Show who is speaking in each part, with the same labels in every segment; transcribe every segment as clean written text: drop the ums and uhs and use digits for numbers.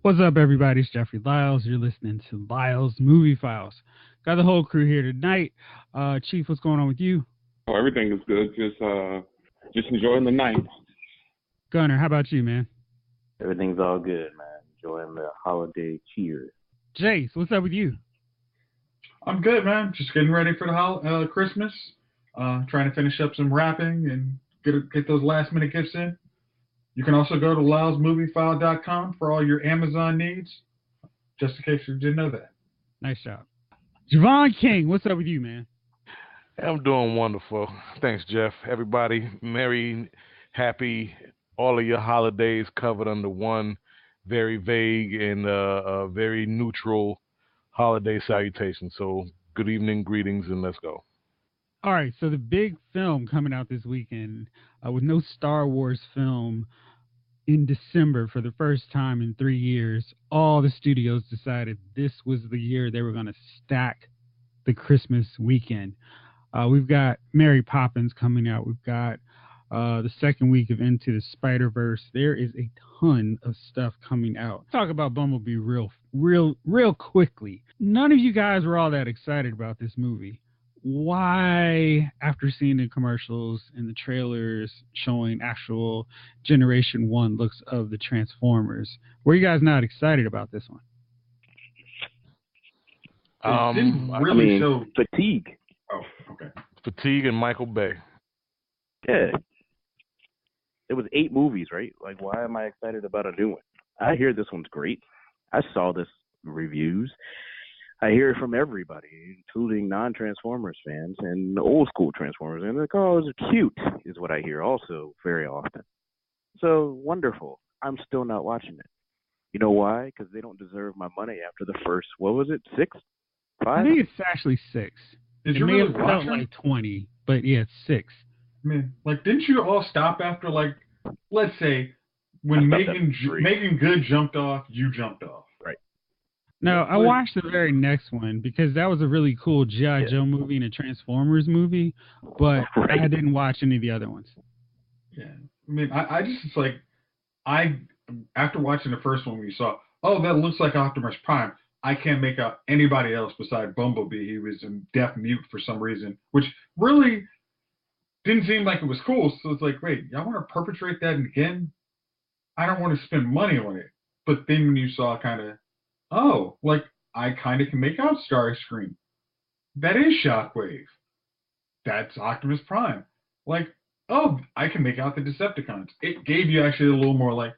Speaker 1: What's up, everybody? It's Jeffrey Lyles. You're listening to Lyles Movie Files. Got the whole crew here tonight. Chief, what's going on with you?
Speaker 2: Oh, everything is good. Just enjoying the night.
Speaker 1: Gunner, how about you, man?
Speaker 3: Everything's all good, man. Enjoying the holiday cheer.
Speaker 1: Jace, what's up with you?
Speaker 4: I'm good, man. Just getting ready for the Christmas. Trying to finish up some wrapping and get those last minute gifts in. You can also go to lylesmoviefile.com for all your Amazon needs, just in case you didn't know that.
Speaker 1: Nice job. Javon King, what's up with you, man?
Speaker 5: I'm doing wonderful. Thanks, Jeff. Everybody, merry, happy, all of your holidays covered under one very vague and very neutral holiday salutation. So good evening, greetings, and let's go.
Speaker 1: All right, so the big film coming out this weekend with no Star Wars film in December for the first time in 3 years, all the studios decided this was the year they were going to stack the Christmas weekend. We've got Mary Poppins coming out. We've got the second week of Into the Spider-Verse. There is a ton of stuff coming out. Talk about Bumblebee real quickly. None of you guys were all that excited about this movie. Why, after seeing the commercials and the trailers showing actual Generation 1 looks of the Transformers, were you guys not excited about this one?
Speaker 4: It didn't really show
Speaker 3: fatigue.
Speaker 4: Oh, okay.
Speaker 5: Fatigue and Michael Bay.
Speaker 3: Yeah. It was 8 movies, right? Like, why am I excited about a new one? I hear this one's great. I saw this reviews. I hear it from everybody, including non-Transformers fans and old school Transformers. And they're like, oh, it's cute, is what I hear also very often. So, wonderful. I'm still not watching it. You know why? Because they don't deserve my money after the first, what was it, 6? 5?
Speaker 1: I think it's actually 6.
Speaker 4: Did
Speaker 1: it
Speaker 4: you
Speaker 1: may
Speaker 4: really
Speaker 1: have
Speaker 4: watch
Speaker 1: felt
Speaker 4: it?
Speaker 1: like 20, but yeah, it's 6.
Speaker 4: I mean, like, didn't you all stop after, like, let's say, when Megan Good jumped off, you jumped off?
Speaker 3: Right.
Speaker 1: No, I watched the very next one because that was a really cool G.I. Joe movie and a Transformers movie, but
Speaker 3: Right.
Speaker 1: I didn't watch any of the other ones.
Speaker 4: Yeah. I mean, I just, it's like, after watching the first one, we saw, oh, that looks like Optimus Prime. I can't make out anybody else besides Bumblebee. He was in deaf mute for some reason, which really didn't seem like it was cool. So it's like, wait, y'all want to perpetrate that again? I don't want to spend money on it. But then when you saw kind of, oh, like, I kind of can make out Starscream. That is Shockwave. That's Optimus Prime. Like, oh, I can make out the Decepticons. It gave you actually a little more, like,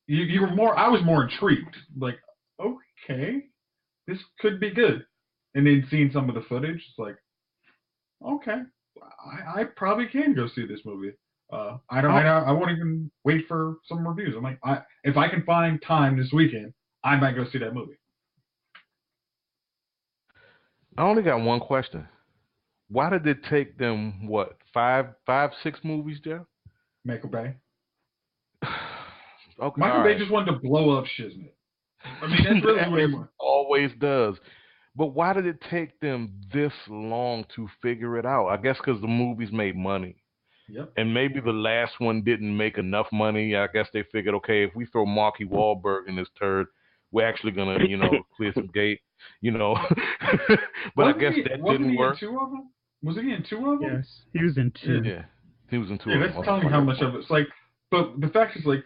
Speaker 4: you were more, I was more intrigued. Like, okay, this could be good. And then seeing some of the footage, it's like, okay, I probably can go see this movie. I won't even wait for some reviews. I'm like, if I can find time this weekend, I might go see that movie.
Speaker 5: I only got one question. Why did it take them, what, 6 movies, Jeff?
Speaker 4: Michael Bay.
Speaker 5: Okay,
Speaker 4: Michael Bay just wanted to blow up Shiznit. I mean, that's really what he wanted.
Speaker 5: Always does. But why did it take them this long to figure it out? I guess because the movies made money.
Speaker 4: Yep.
Speaker 5: And maybe the last one didn't make enough money. I guess they figured, okay, if we throw Marky Wahlberg in this turd, we're actually going to, clear some gate, But I guess that didn't work.
Speaker 4: Was he in 2 of them? Was he in 2 of them?
Speaker 1: Yes, he was in 2.
Speaker 5: Yeah, he was in 2
Speaker 4: Yeah,
Speaker 5: of them.
Speaker 4: that's telling you how much of it's like. But the fact is, like,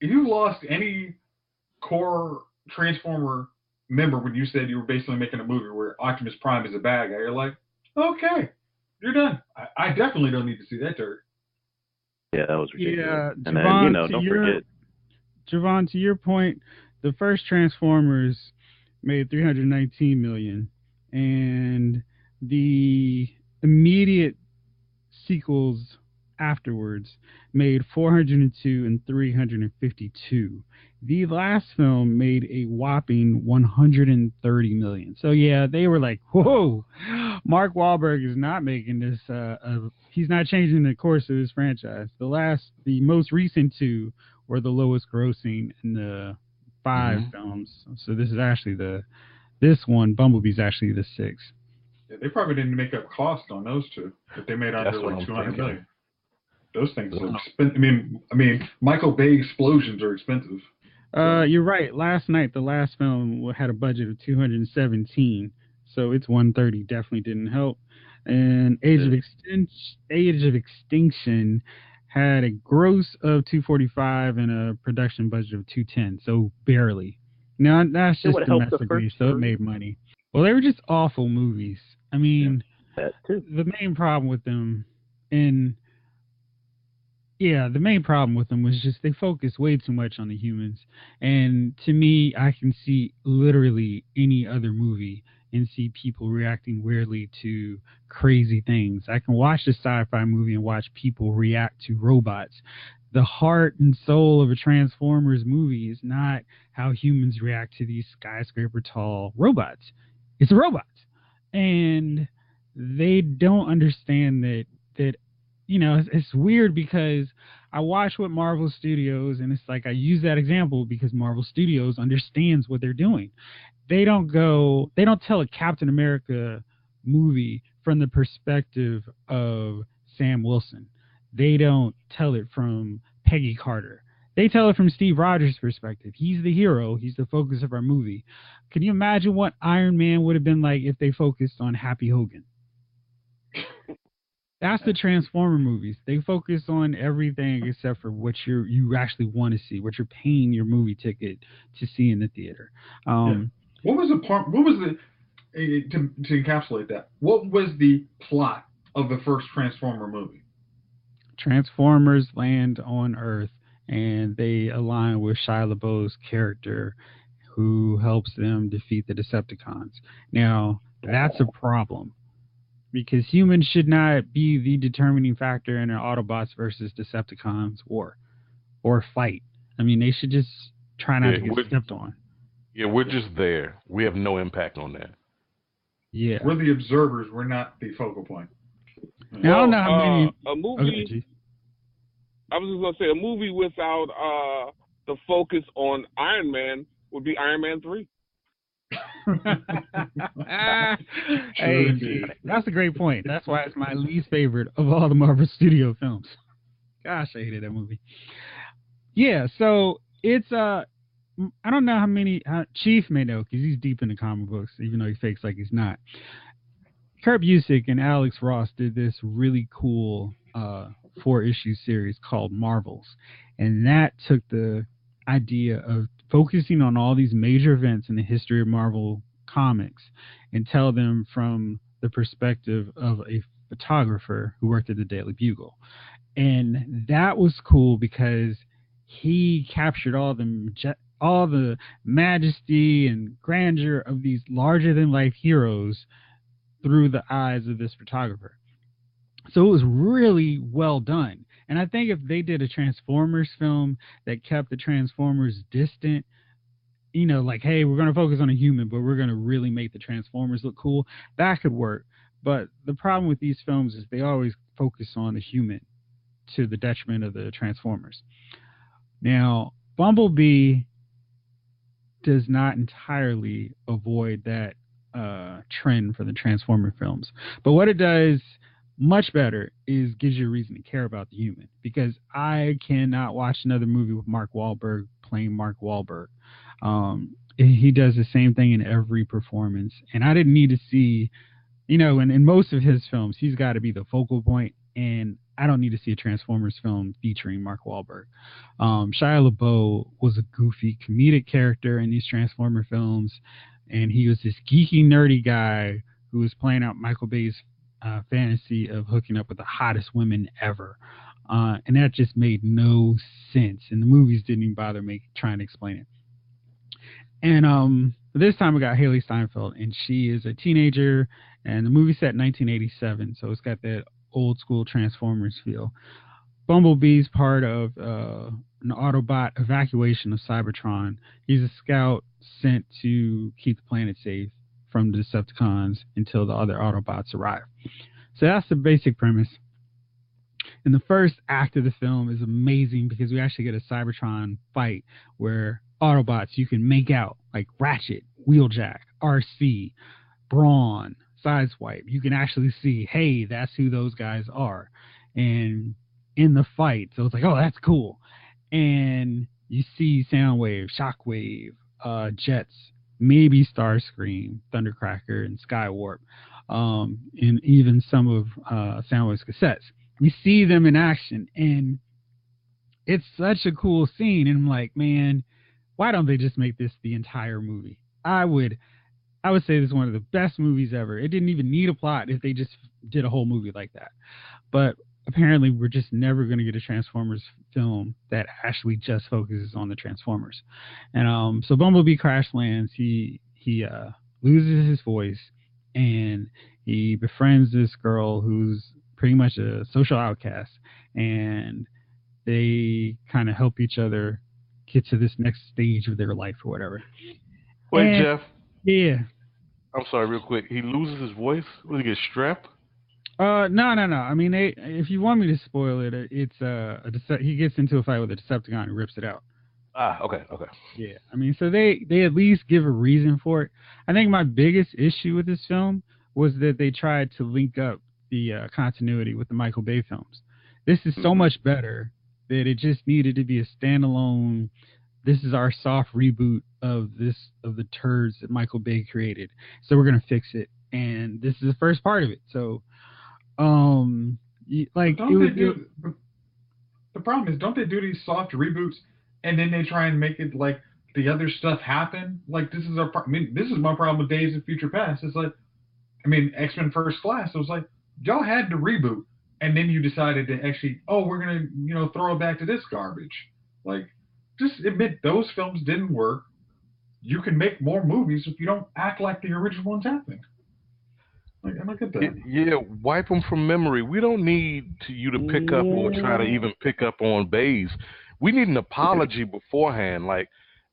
Speaker 4: if you lost any core Transformer member when you said you were basically making a movie where Optimus Prime is a bad guy, you're like, okay, you're done. I definitely don't need to see that dirt.
Speaker 3: Yeah, that was ridiculous.
Speaker 1: Yeah,
Speaker 3: and
Speaker 1: Javon,
Speaker 3: then, don't forget.
Speaker 1: Javon, to your point, the first Transformers made $319 million, and the immediate sequels afterwards made $402 and $352. The last film made a whopping $130 million. So yeah, they were like, whoa, Mark Wahlberg is not making this, he's not changing the course of this franchise. The most recent 2 were the lowest grossing in the 5 films. So this is actually this one, Bumblebee's actually the 6th.
Speaker 4: Yeah, they probably didn't make up cost on those 2, but they made under like $200 million. Those things are expensive. I mean, Michael Bay explosions are expensive.
Speaker 1: You're right. Last night, the last film had a budget of 217, so its 130 definitely didn't help. And Age of Extinction had a gross of 245 and a production budget of 210, so barely. Now that's
Speaker 3: It
Speaker 1: just
Speaker 3: would help the
Speaker 1: domestically,
Speaker 3: first
Speaker 1: so it
Speaker 3: three.
Speaker 1: made money. Well, they were just awful movies. I
Speaker 4: Yeah.
Speaker 1: mean,
Speaker 3: That too.
Speaker 1: the main problem with them, and yeah, the main problem with them was just they focus way too much on the humans. And to me, I can see literally any other movie and see people reacting weirdly to crazy things. I can watch a sci-fi movie and watch people react to robots. The heart and soul of a Transformers movie is not how humans react to these skyscraper tall robots. It's a robot. And they don't understand that it's weird because I watch what Marvel Studios, and it's like I use that example because Marvel Studios understands what they're doing. They don't tell a Captain America movie from the perspective of Sam Wilson. They don't tell it from Peggy Carter. They tell it from Steve Rogers' perspective. He's the hero. He's the focus of our movie. Can you imagine what Iron Man would have been like if they focused on Happy Hogan? That's the Transformer movies. They focus on everything except for what you actually want to see, what you're paying your movie ticket to see in the theater.
Speaker 4: What was the part? What was the to encapsulate that? What was the plot of the first Transformer movie?
Speaker 1: Transformers land on Earth and they align with Shia LaBeouf's character, who helps them defeat the Decepticons. Now that's a problem, because humans should not be the determining factor in an Autobots versus Decepticons war or fight. I mean, they should just try not to get stepped on.
Speaker 5: Yeah, we're just there. We have no impact on that.
Speaker 1: Yeah.
Speaker 4: We're the observers. We're not the focal point.
Speaker 1: Now, I don't know how many...
Speaker 2: A movie...
Speaker 1: Okay,
Speaker 2: I was just going to say, a movie without the focus on Iron Man would be Iron Man 3.
Speaker 1: Hey, that's a great point. That's why it's my least favorite of all the Marvel Studio films. Gosh, I hated that movie. Yeah, so it's I don't know how many Chief may know because he's deep in the comic books, even though he fakes like he's not. Kurt Busiek and Alex Ross did this really cool 4-issue series called Marvels, and that took the idea of focusing on all these major events in the history of Marvel Comics and tell them from the perspective of a photographer who worked at the Daily Bugle. And that was cool because he captured all the majesty and grandeur of these larger than life heroes through the eyes of this photographer. So it was really well done. And I think if they did a Transformers film that kept the Transformers distant, like, hey, we're going to focus on a human, but we're going to really make the Transformers look cool, that could work. But the problem with these films is they always focus on the human to the detriment of the Transformers. Now, Bumblebee does not entirely avoid that trend for the Transformer films. But what it does much better is gives you a reason to care about the human, because I cannot watch another movie with Mark Wahlberg playing Mark Wahlberg. He does the same thing in every performance, and I didn't need to see, in most of his films, he's got to be the focal point, and I don't need to see a Transformers film featuring Mark Wahlberg. Shia LaBeouf was a goofy comedic character in these Transformer films, and he was this geeky, nerdy guy who was playing out Michael Bay's fantasy of hooking up with the hottest women ever. And that just made no sense. And the movies didn't even bother trying to explain it. And this time we got Haley Steinfeld, and she is a teenager, and the movie set in 1987, so it's got that old school Transformers feel. Bumblebee's part of an Autobot evacuation of Cybertron. He's a scout sent to keep the planet safe from the Decepticons until the other Autobots arrive. So that's the basic premise. And the first act of the film is amazing because we actually get a Cybertron fight where Autobots you can make out, like Ratchet, Wheeljack, RC, Brawn, Sideswipe. You can actually see, hey, that's who those guys are. And in the fight, so it's like, oh, that's cool. And you see Soundwave, Shockwave, Jets, maybe Starscream, Thundercracker, and Skywarp, and even some of Soundwave's cassettes. We see them in action, and it's such a cool scene. And I'm like, man, why don't they just make this the entire movie? I would say this is one of the best movies ever. It didn't even need a plot if they just did a whole movie like that. But apparently we're just never going to get a Transformers film that actually just focuses on the Transformers. And so Bumblebee crash lands. He loses his voice, and he befriends this girl who's pretty much a social outcast, and they kind of help each other get to this next stage of their life or whatever.
Speaker 5: Wait, Jeff.
Speaker 1: Yeah.
Speaker 5: I'm sorry, real quick. He loses his voice? Will he get strep?
Speaker 1: No. I mean, if you want me to spoil it, it's he gets into a fight with a Decepticon and rips it out.
Speaker 5: Okay.
Speaker 1: Yeah, I mean, so they at least give a reason for it. I think my biggest issue with this film was that they tried to link up the continuity with the Michael Bay films. This is so much better that it just needed to be a standalone. This is our soft reboot of the turds that Michael Bay created. So we're gonna fix it, and this is the first part of it. So, the
Speaker 4: problem is, don't they do these soft reboots and then they try and make it like the other stuff happen? Like this is this is my problem with Days of Future Past. It's like, X-Men First Class. It was like y'all had to reboot, and then you decided to actually, we're gonna throw it back to this garbage. Like, just admit those films didn't work. You can make more movies if you don't act like the original ones happened. Like, I look at that.
Speaker 5: Yeah, wipe them from memory. We don't need you to pick up or try to even pick up on Bays. We need an apology beforehand. Like,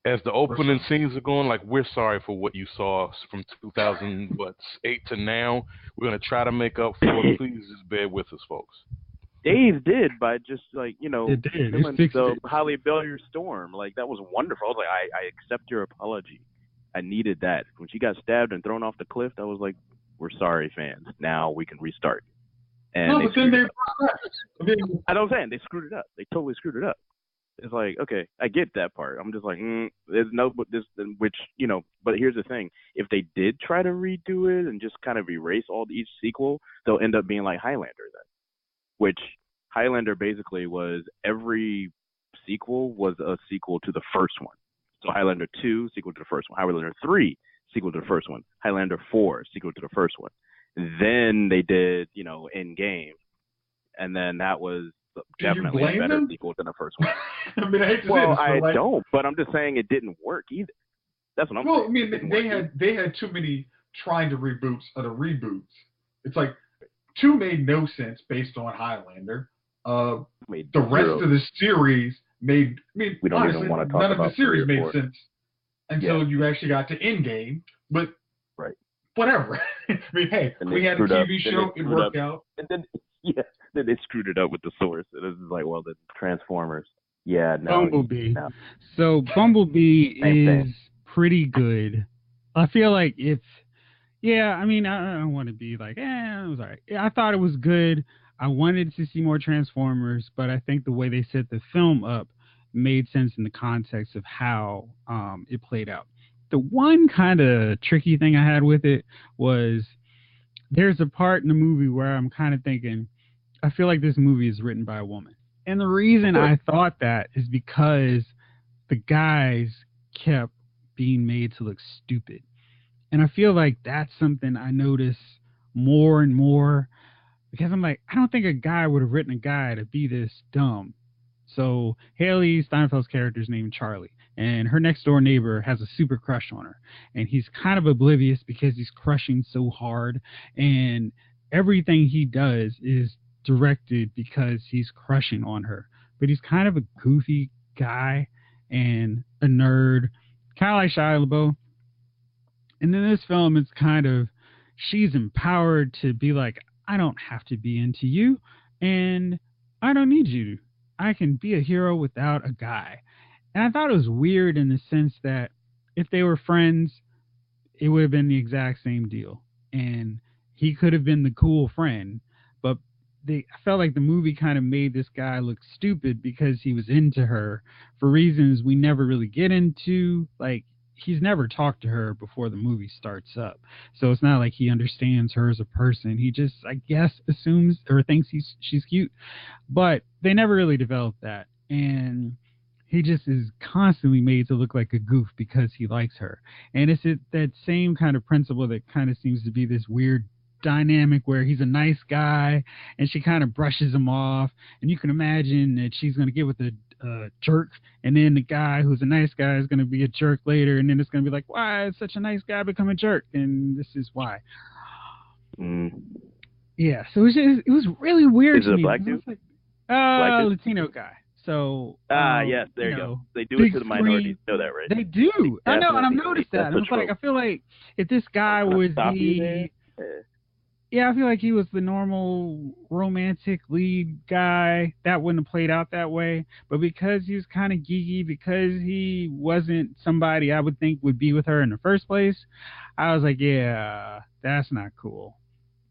Speaker 5: as the opening scenes are going, like, we're sorry for what you saw from 2008 to now. We're going to try to make up for it. Please just bear with us, folks.
Speaker 3: Dave did by just
Speaker 1: the
Speaker 3: Holly Bellier storm. Like, that was wonderful. I was like, I accept your apology. I needed that. When she got stabbed and thrown off the cliff, I was like, we're sorry, fans. Now we can restart. And
Speaker 4: no, but then they.
Speaker 3: I know what I'm saying. They screwed it up. They totally screwed it up. It's like, okay, I get that part. I'm just like, there's no, but this, which, but here's the thing. If they did try to redo it and just kind of erase each sequel, they'll end up being like Highlander then. Which Highlander basically was every sequel was a sequel to the first one. So Highlander 2, sequel to the first one. Highlander 3, sequel to the first one. Highlander 4, sequel to the first one. Then they did, Endgame. And then that was definitely a better sequel than the first one.
Speaker 4: I hate to say this,
Speaker 3: don't, but I'm just saying it didn't work either. That's what I'm saying.
Speaker 4: They had too many trying to reboots of the reboots. It's like 2 made no sense based on Highlander. The rest of the series made. We don't honestly, even want to talk none about of the series made sense until you actually got to Endgame. But whatever. Hey, we had a TV show. It worked out.
Speaker 3: And then then they screwed it up with the source. It was like, well, the Transformers. Yeah, no.
Speaker 1: Bumblebee. No. So Bumblebee is pretty good. I feel like it's. Yeah, I don't want to be like, it was all right. I thought it was good. I wanted to see more Transformers, but I think the way they set the film up made sense in the context of how it played out. The one kind of tricky thing I had with it was there's a part in the movie where I'm kind of thinking, I feel like this movie is written by a woman. And the reason I thought that is because the guys kept being made to look stupid. And I feel like that's something I notice more and more because I'm like, I don't think a guy would have written a guy to be this dumb. So Haley Steinfeld's character is named Charlie, and her next door neighbor has a super crush on her. And he's kind of oblivious because he's crushing so hard. And everything he does is directed because he's crushing on her. But he's kind of a goofy guy and a nerd, kind of like Shia LaBeouf. And in this film, it's kind of, she's empowered to be like, I don't have to be into you, and I don't need you. I can be a hero without a guy. And I thought it was weird in the sense that if they were friends, it would have been the exact same deal. And he could have been the cool friend, but I felt like the movie kind of made this guy look stupid because he was into her for reasons we never really get into. Like, he's never talked to her before the movie starts up. So it's not like he understands her as a person. He just, I guess, assumes or thinks she's cute. But they never really developed that. And he just is constantly made to look like a goof because he likes her. And it's that same kind of principle that kind of seems to be this weird dynamic where he's a nice guy and she kind of brushes him off, and you can imagine that she's going to get with a jerk, and then the guy who's a nice guy is going to be a jerk later, and then it's going to be like, why is such a nice guy become a jerk, and this is why. Yeah, so it was really weird.
Speaker 3: Is it a black dude?
Speaker 1: Like, Latino guy. So
Speaker 3: yes, there you go. They do it to the minorities. You know that, right?
Speaker 1: They do. I know, and I've noticed that. It's like, I feel like if this guy was I feel like he was the normal romantic lead guy, that wouldn't have played out that way. But because he was kind of geeky, because he wasn't somebody I would think would be with her in the first place, I was like, yeah, that's not cool.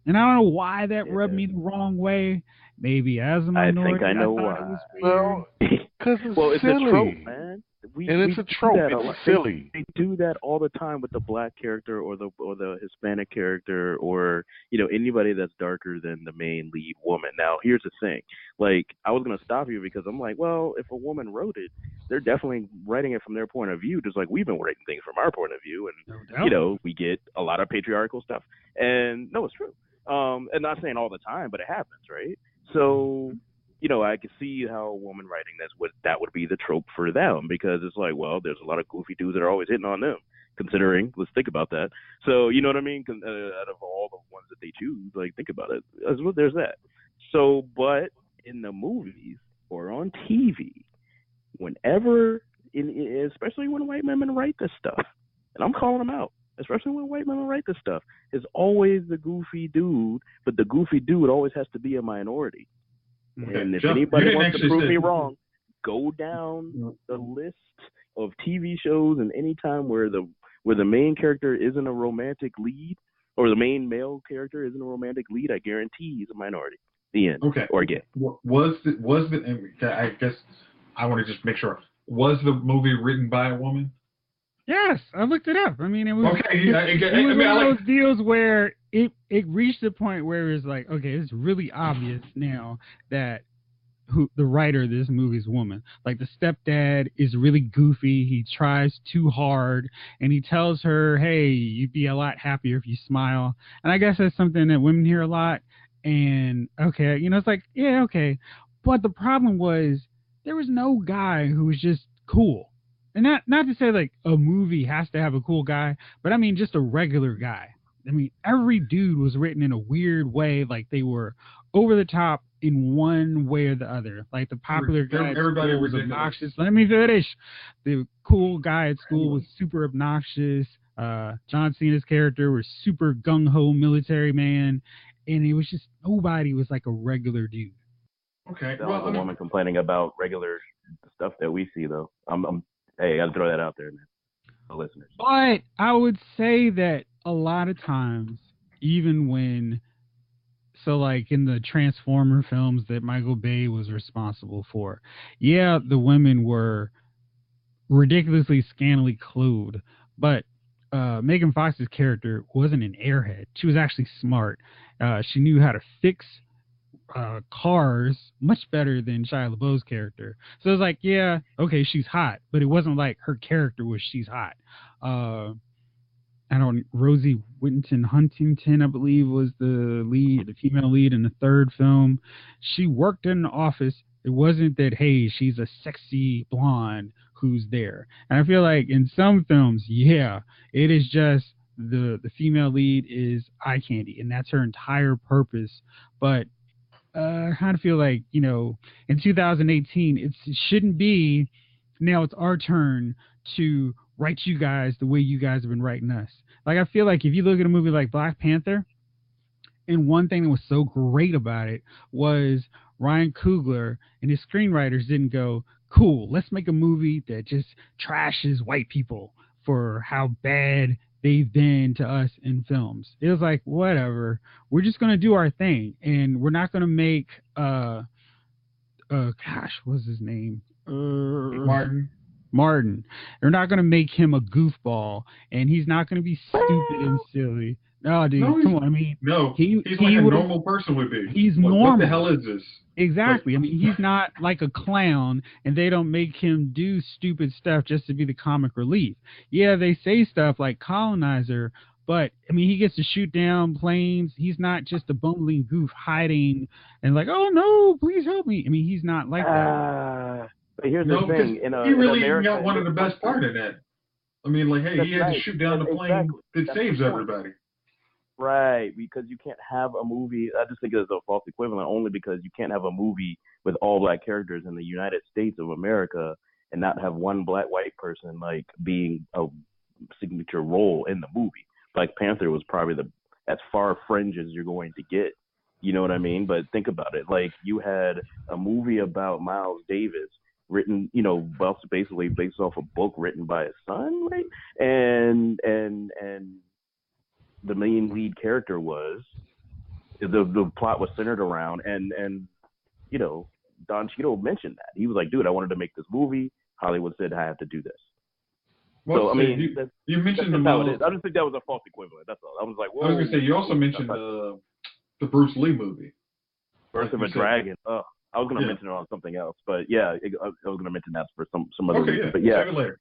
Speaker 1: And I don't know why that rubbed me the wrong way. Maybe as a minority,
Speaker 3: I think I know why.
Speaker 5: Well, because it's silly.
Speaker 3: It's a trope, man.
Speaker 5: It's a trope. It's silly.
Speaker 3: They do that all the time with the black character or the Hispanic character, or anybody that's darker than the main lead woman. Now, here's the thing. Like, I was gonna stop you because I'm like, well, if a woman wrote it, they're definitely writing it from their point of view, just like we've been writing things from our point of view, and we get a lot of patriarchal stuff. And no, it's true. And not saying all the time, but it happens, right? So, I could see how a woman writing that would be the trope for them, because it's like, well, there's a lot of goofy dudes that are always hitting on them, considering, let's think about that. So, you know what I mean? Out of all the ones that they choose, like, think about it. There's that. So, but in the movies or on TV, whenever, especially when white women write this stuff, and I'm calling them out, especially when white women write this stuff, is always the goofy dude, but the goofy dude always has to be a minority. Okay. And if anybody wants to prove me wrong, go down the list of TV shows and any time where the main character isn't a romantic lead, or the main male character isn't a romantic lead, I guarantee he's a minority. The end. Okay. Or gay.
Speaker 4: I guess I want to just make sure. Was the movie written by a woman?
Speaker 1: Yes, I looked it up. I mean, it was, it was one of those deals where it reached the point where it's like, okay, it's really obvious now that the writer of this movie is a woman. Like, the stepdad is really goofy. He tries too hard, and he tells her, hey, you'd be a lot happier if you smile. And I guess that's something that women hear a lot. And, okay, it's like, yeah, okay. But the problem was there was no guy who was just cool. And not to say like a movie has to have a cool guy, but I mean just a regular guy. I mean, every dude was written in a weird way, like they were over the top in one way or the other. Like the popular guy at school was obnoxious. Let me finish. The cool guy at school was super obnoxious. John Cena's character was super gung-ho military man, and it was just nobody was like a regular dude.
Speaker 3: Okay. That was a woman complaining about regular stuff that we see, though. Hey, I gotta throw that out there, man. The listeners.
Speaker 1: But I would say that a lot of times, even when, so like in the Transformer films that Michael Bay was responsible for, yeah, the women were ridiculously scantily clothed, but Megan Fox's character wasn't an airhead. She was actually smart. She knew how to fix cars much better than Shia LaBeouf's character. So it's like, yeah, okay, she's hot, but it wasn't like her character was she's hot. Rosie Huntington, I believe, was the female lead in the third film. She worked in the office. It wasn't that, hey, she's a sexy blonde who's there. And I feel like in some films, yeah, it is just the female lead is eye candy, and that's her entire purpose. But I kind of feel like, in 2018, it shouldn't be, now it's our turn to write you guys the way you guys have been writing us. Like, I feel like if you look at a movie like Black Panther, and one thing that was so great about it was Ryan Coogler and his screenwriters didn't go, cool, let's make a movie that just trashes white people for how bad they've been to us in films. It was like, whatever, we're just gonna do our thing, and we're not gonna make gosh, what's his name?
Speaker 4: Martin.
Speaker 1: Martin. They're not gonna make him a goofball, and he's not gonna be stupid and silly. No, dude,
Speaker 4: No,
Speaker 1: come on. I mean,
Speaker 4: he's like a normal person would be.
Speaker 1: He's
Speaker 4: like,
Speaker 1: normal.
Speaker 4: What the hell is this?
Speaker 1: Exactly. I mean, he's not like a clown, and they don't make him do stupid stuff just to be the comic relief. Yeah, they say stuff like colonizer, but I mean, he gets to shoot down planes. He's not just a bumbling goof hiding and like, oh no, please help me. I mean, he's not like that.
Speaker 3: But here's the thing.
Speaker 4: He really got one of the best part of that. I mean, like, hey, he had to shoot down the plane that saves everybody.
Speaker 3: Right, because you can't have a movie. I just think it's a false equivalent only because you can't have a movie with all black characters in the United States of America and not have one white person like being a signature role in the movie. Black Panther was probably as far fringe as you're going to get. You know what I mean? But think about it. Like, you had a movie about Miles Davis written, basically based off a book written by his son, right? And the main lead character was the plot was centered around and Don Cheadle mentioned that. He was like, dude, I wanted to make this movie. Hollywood said I have to do this.
Speaker 4: Well,
Speaker 3: so I mean,
Speaker 4: you mentioned
Speaker 3: that's how it is. I just think that was a false equivalent. That's all. I was like, whoa.
Speaker 4: I was gonna say you also mentioned the Bruce Lee movie,
Speaker 3: Birth of a Dragon. I was gonna mention it on something else, but yeah, I was gonna mention that for some other reason. But yeah,
Speaker 4: later.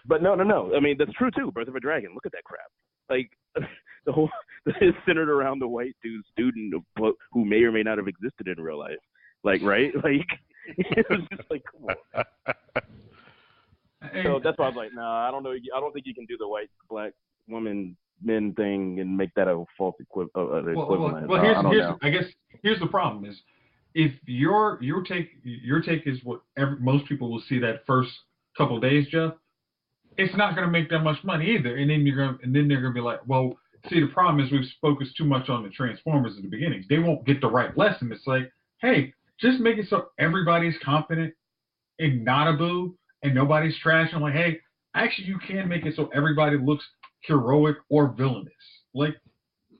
Speaker 3: But no. I mean, that's true too. Birth of a Dragon. Look at that crap. Like, the whole it's centered around the white dude student who may or may not have existed in real life. Like, right? Like, it was just like, come on. So that's why I was like, nah, I don't know. I don't think you can do the white black woman men thing and make that a false equivalent.
Speaker 4: Well, I guess here's the problem is if your take is what most people will see that first couple of days, Jeff. It's not going to make that much money either, and then they're going to be like, well, see, the problem is we've focused too much on the Transformers at the beginning. They won't get the right lesson. It's like, hey, just make it so everybody's confident and not a boo, and nobody's trash. I'm like, hey, actually, you can make it so everybody looks heroic or villainous, like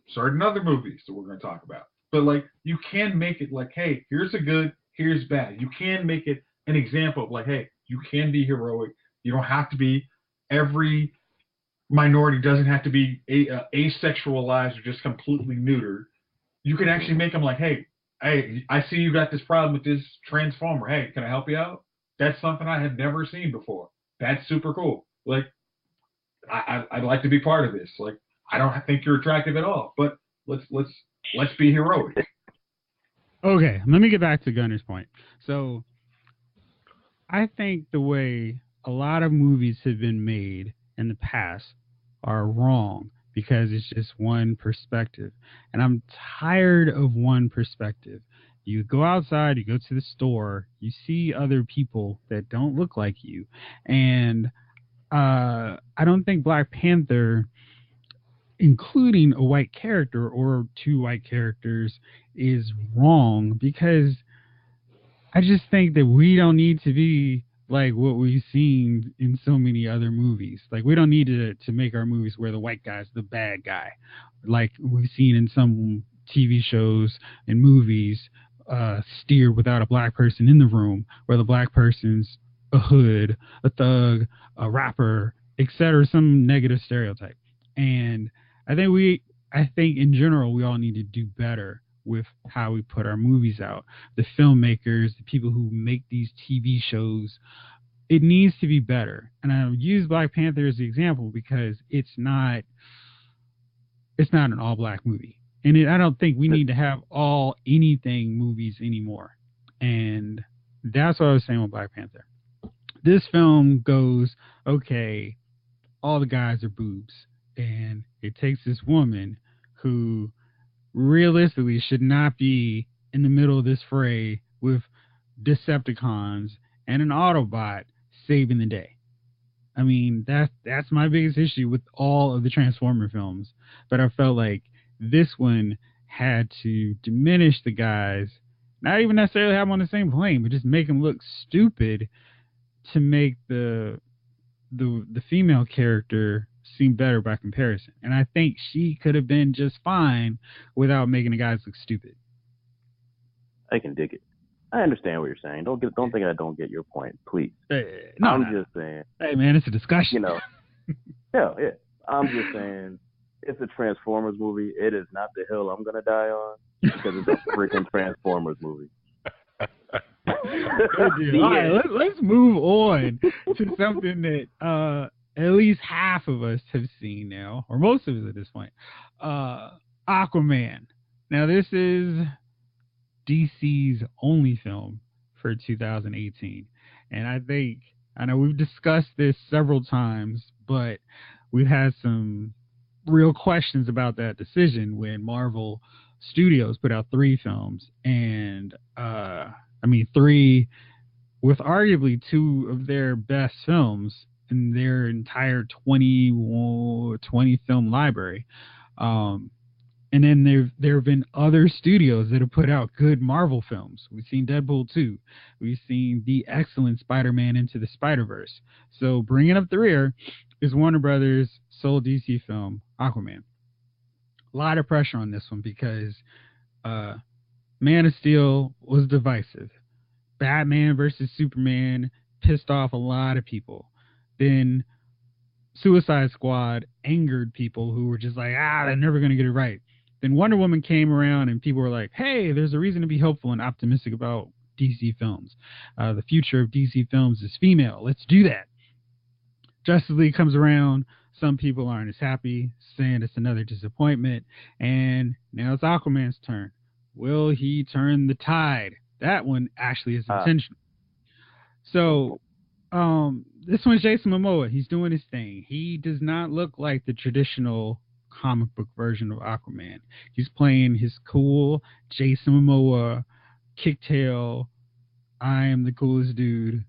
Speaker 4: certain other movies that we're going to talk about. But like, you can make it like, hey, here's a good, here's bad. You can make it an example of like, hey, you can be heroic. You don't have to be. Every minority doesn't have to be asexualized or just completely neutered. You can actually make them like, hey, I see you got this problem with this Transformer. Hey, can I help you out? That's something I had never seen before. That's super cool. Like, I'd like to be part of this. Like, I don't think you're attractive at all, but let's be heroic.
Speaker 1: Okay, let me get back to Gunner's point. So, I think the way a lot of movies have been made in the past are wrong because it's just one perspective. And I'm tired of one perspective. You go outside, you go to the store, you see other people that don't look like you. And I don't think Black Panther, including a white character or two white characters, is wrong because I just think that we don't need to be like what we've seen in so many other movies. Like, we don't need to make our movies where the white guy's the bad guy, like we've seen in some TV shows and movies steered without a black person in the room, where the black person's a hood, a thug, a rapper, etc., some negative stereotype. And I think in general we all need to do better with how we put our movies out. The filmmakers, the people who make these TV shows, it needs to be better. And I use Black Panther as the example because it's not an all black movie. And I don't think we need to have all anything movies anymore. And that's what I was saying with Black Panther. This film goes, okay, all the guys are boobs. And it takes this woman who realistically should not be in the middle of this fray with Decepticons and an Autobot saving the day. I mean, that's my biggest issue with all of the Transformer films. But I felt like this one had to diminish the guys, not even necessarily have them on the same plane, but just make them look stupid to make the female character seem better by comparison. And I think she could have been just fine without making the guys look stupid.
Speaker 3: I can dig it. I understand what you're saying. Don't think I don't get your point, please.
Speaker 1: No,
Speaker 3: I'm just saying.
Speaker 1: Hey man, it's a discussion.
Speaker 3: Yeah. I'm just saying, it's a Transformers movie. It is not the hill I'm gonna die on because it's a freaking Transformers movie.
Speaker 1: All right, let's move on to something that at least half of us have seen now, or most of us at this point. Aquaman. Now this is DC's only film for 2018. And I know we've discussed this several times, but we've had some real questions about that decision when Marvel Studios put out 3 films, and 3 with arguably 2 of their best films in their entire 20 film library. And then there have been other studios that have put out good Marvel films. We've seen Deadpool 2. We've seen the excellent Spider-Man Into the Spider-Verse. So bringing up the rear is Warner Brothers' sole DC film, Aquaman. A lot of pressure on this one because Man of Steel was divisive. Batman versus Superman pissed off a lot of people. Then Suicide Squad angered people who were just like, they're never going to get it right. Then Wonder Woman came around and people were like, hey, there's a reason to be hopeful and optimistic about DC films. The future of DC films is female. Let's do that. Justice League comes around. Some people aren't as happy, saying it's another disappointment. And now it's Aquaman's turn. Will he turn the tide? That one actually is intentional. So this one's Jason Momoa. He's doing his thing. He does not look like the traditional comic book version of Aquaman. He's playing his cool Jason Momoa kicktail, I am the coolest dude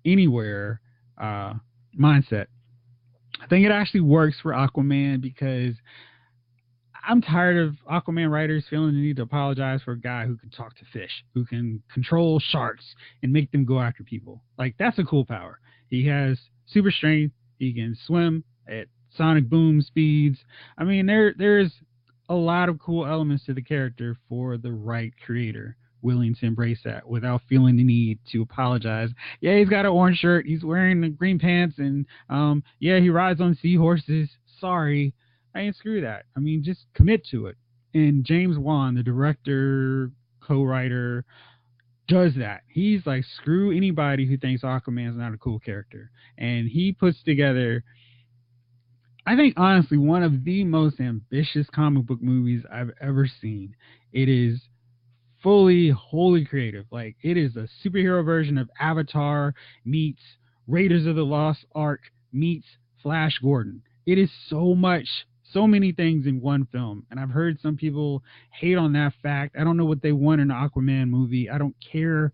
Speaker 1: anywhere mindset. I think it actually works for Aquaman because I'm tired of Aquaman writers feeling the need to apologize for a guy who can talk to fish, who can control sharks and make them go after people. Like, that's a cool power. He has super strength. He can swim at sonic boom speeds. I mean, there's a lot of cool elements to the character for the right creator willing to embrace that without feeling the need to apologize. Yeah, he's got an orange shirt. He's wearing the green pants. And, he rides on seahorses. Sorry. I ain't screw that. I mean, just commit to it. And James Wan, the director, co-writer, does that. He's like, screw anybody who thinks Aquaman's not a cool character. And he puts together, I think, honestly, one of the most ambitious comic book movies I've ever seen. It is fully, wholly creative. Like, it is a superhero version of Avatar meets Raiders of the Lost Ark meets Flash Gordon. It is so many things in one film. And I've heard some people hate on that fact. I don't know what they want in an Aquaman movie. I don't care.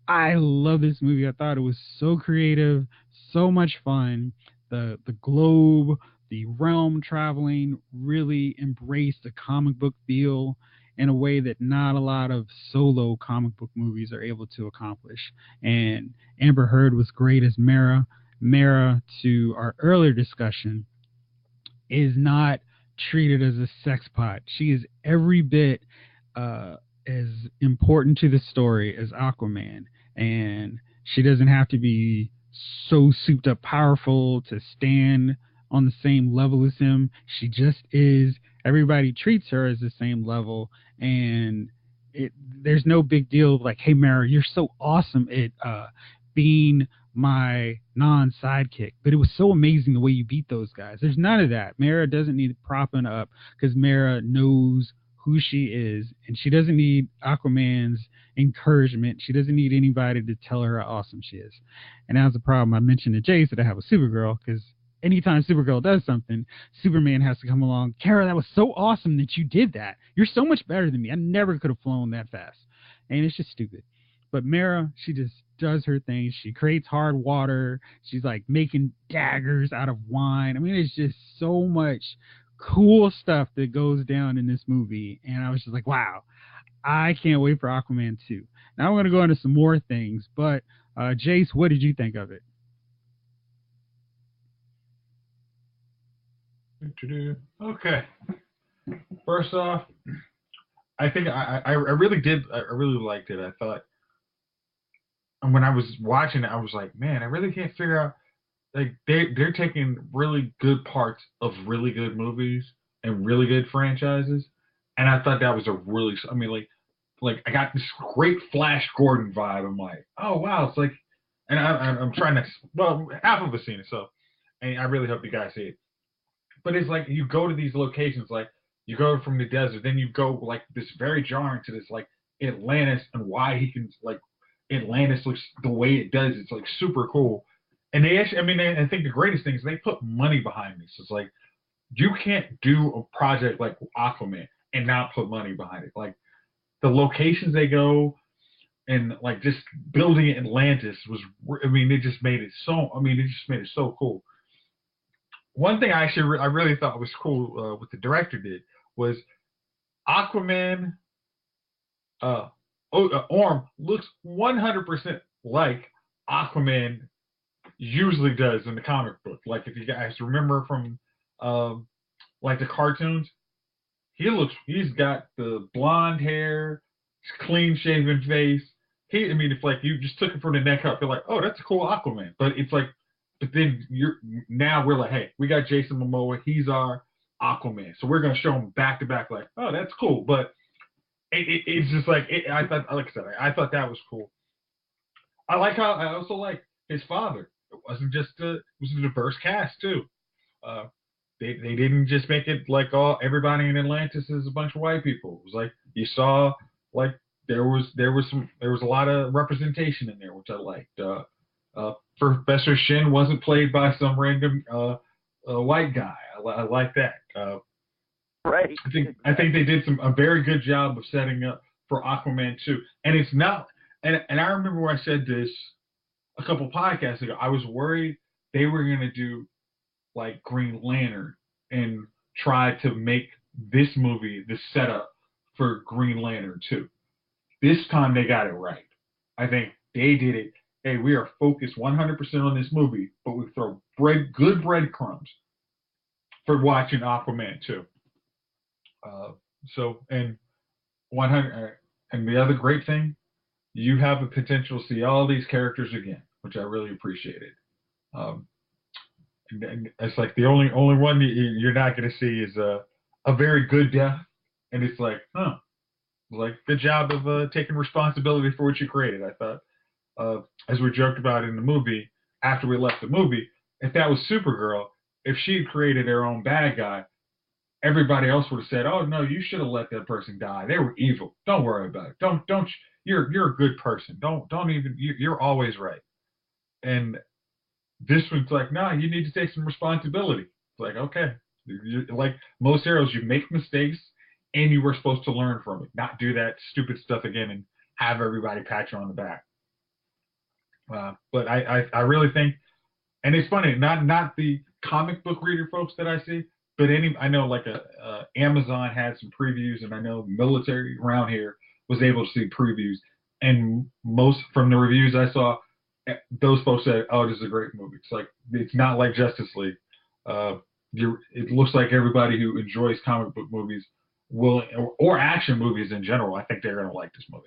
Speaker 1: I love this movie. I thought it was so creative, so much fun. The globe, the realm traveling really embraced the comic book feel in a way that not a lot of solo comic book movies are able to accomplish. And Amber Heard was great as Mera. Mera, to our earlier discussion, is not treated as a sex pot. She is every bit as important to the story as Aquaman. And she doesn't have to be so souped up powerful to stand on the same level as him. She just is. Everybody treats her as the same level, and there's no big deal like, hey, Mara, you're so awesome at being my non-sidekick, but it was so amazing the way you beat those guys. There's none of that. Mara doesn't need propping up because Mara knows who she is, and she doesn't need Aquaman's encouragement. She doesn't need anybody to tell her how awesome she is. And that was the problem I mentioned to Jace that I have with Supergirl, because anytime Supergirl does something, Superman has to come along. Kara, that was so awesome that you did that. You're so much better than me. I never could have flown that fast. And it's just stupid. But Mara, she just does her thing. She creates hard water. She's like making daggers out of wine. I mean, it's just so much cool stuff that goes down in this movie. And I was just like, wow, I can't wait for Aquaman 2. Now I'm going to go into some more things. But Jace, what did you think of it?
Speaker 4: Okay. First off, I think I really did. I really liked it. I thought, and when I was watching it, I was like, man, I really can't figure out. Like they're taking really good parts of really good movies and really good franchises, and I thought that was a really. I mean, like I got this great Flash Gordon vibe. I'm like, oh wow, it's like, and I'm trying to. Well, half of us seen it, so, and I really hope you guys see it. But it's like you go to these locations, like you go from the desert, then you go like this very jarring to this like Atlantis and why he can like Atlantis looks the way it does. It's like super cool. And they actually, I mean, I think the greatest thing is they put money behind this. It's like you can't do a project like Aquaman and not put money behind it. Like the locations they go and like just building Atlantis was, I mean, it just made it so. I mean, it just made it so cool. One thing I really thought was cool, what the director did was Aquaman. Orm looks 100% like Aquaman usually does in the comic book. Like if you guys remember from um, like the cartoons, he's got the blonde hair, clean shaven face. I mean, if like you just took it from the neck up, you're like, oh, that's a cool Aquaman. But it's like, but then now we're like, hey, we got Jason Momoa, he's our Aquaman, so we're gonna show him back to back, like, oh, that's cool. But it's just like I thought, like I said, I thought that was cool. I also like his father. It wasn't just it was a diverse cast too. Uh, they didn't just make it like all everybody in Atlantis is a bunch of white people. It was like you saw like there was a lot of representation in there, which I liked. Professor Shin wasn't played by some random white guy. I like that.
Speaker 3: Right.
Speaker 4: I think they did a very good job of setting up for Aquaman 2. And it's not and I remember when I said this a couple podcasts ago, I was worried they were gonna do like Green Lantern and try to make this movie the setup for Green Lantern 2. This time they got it right. I think they did it. Hey, we are focused 100% on this movie, but we throw good breadcrumbs for watching Aquaman 2. So and 100 and the other great thing, you have the potential to see all these characters again, which I really appreciated. Um, and it's like the only one you're not going to see is a very good death, and it's like, huh, like good job of taking responsibility for what you created. I thought, as we joked about in the movie after we left the movie, if that was Supergirl, if she had created her own bad guy, everybody else would have said, "Oh no, you should have let that person die. They were evil. Don't worry about it. Don't. You're a good person. Don't even. You're always right." And this one's like, "No, you need to take some responsibility." It's like, okay, like most heroes, you make mistakes, and you were supposed to learn from it, not do that stupid stuff again, and have everybody pat you on the back. But I really think, and it's funny, not the comic book reader folks that I see, but I know like Amazon had some previews, and I know military around here was able to see previews, and most from the reviews I saw, those folks said, "Oh, this is a great movie." It's like it's not like Justice League. It looks like everybody who enjoys comic book movies will, or action movies in general, I think they're gonna like this movie.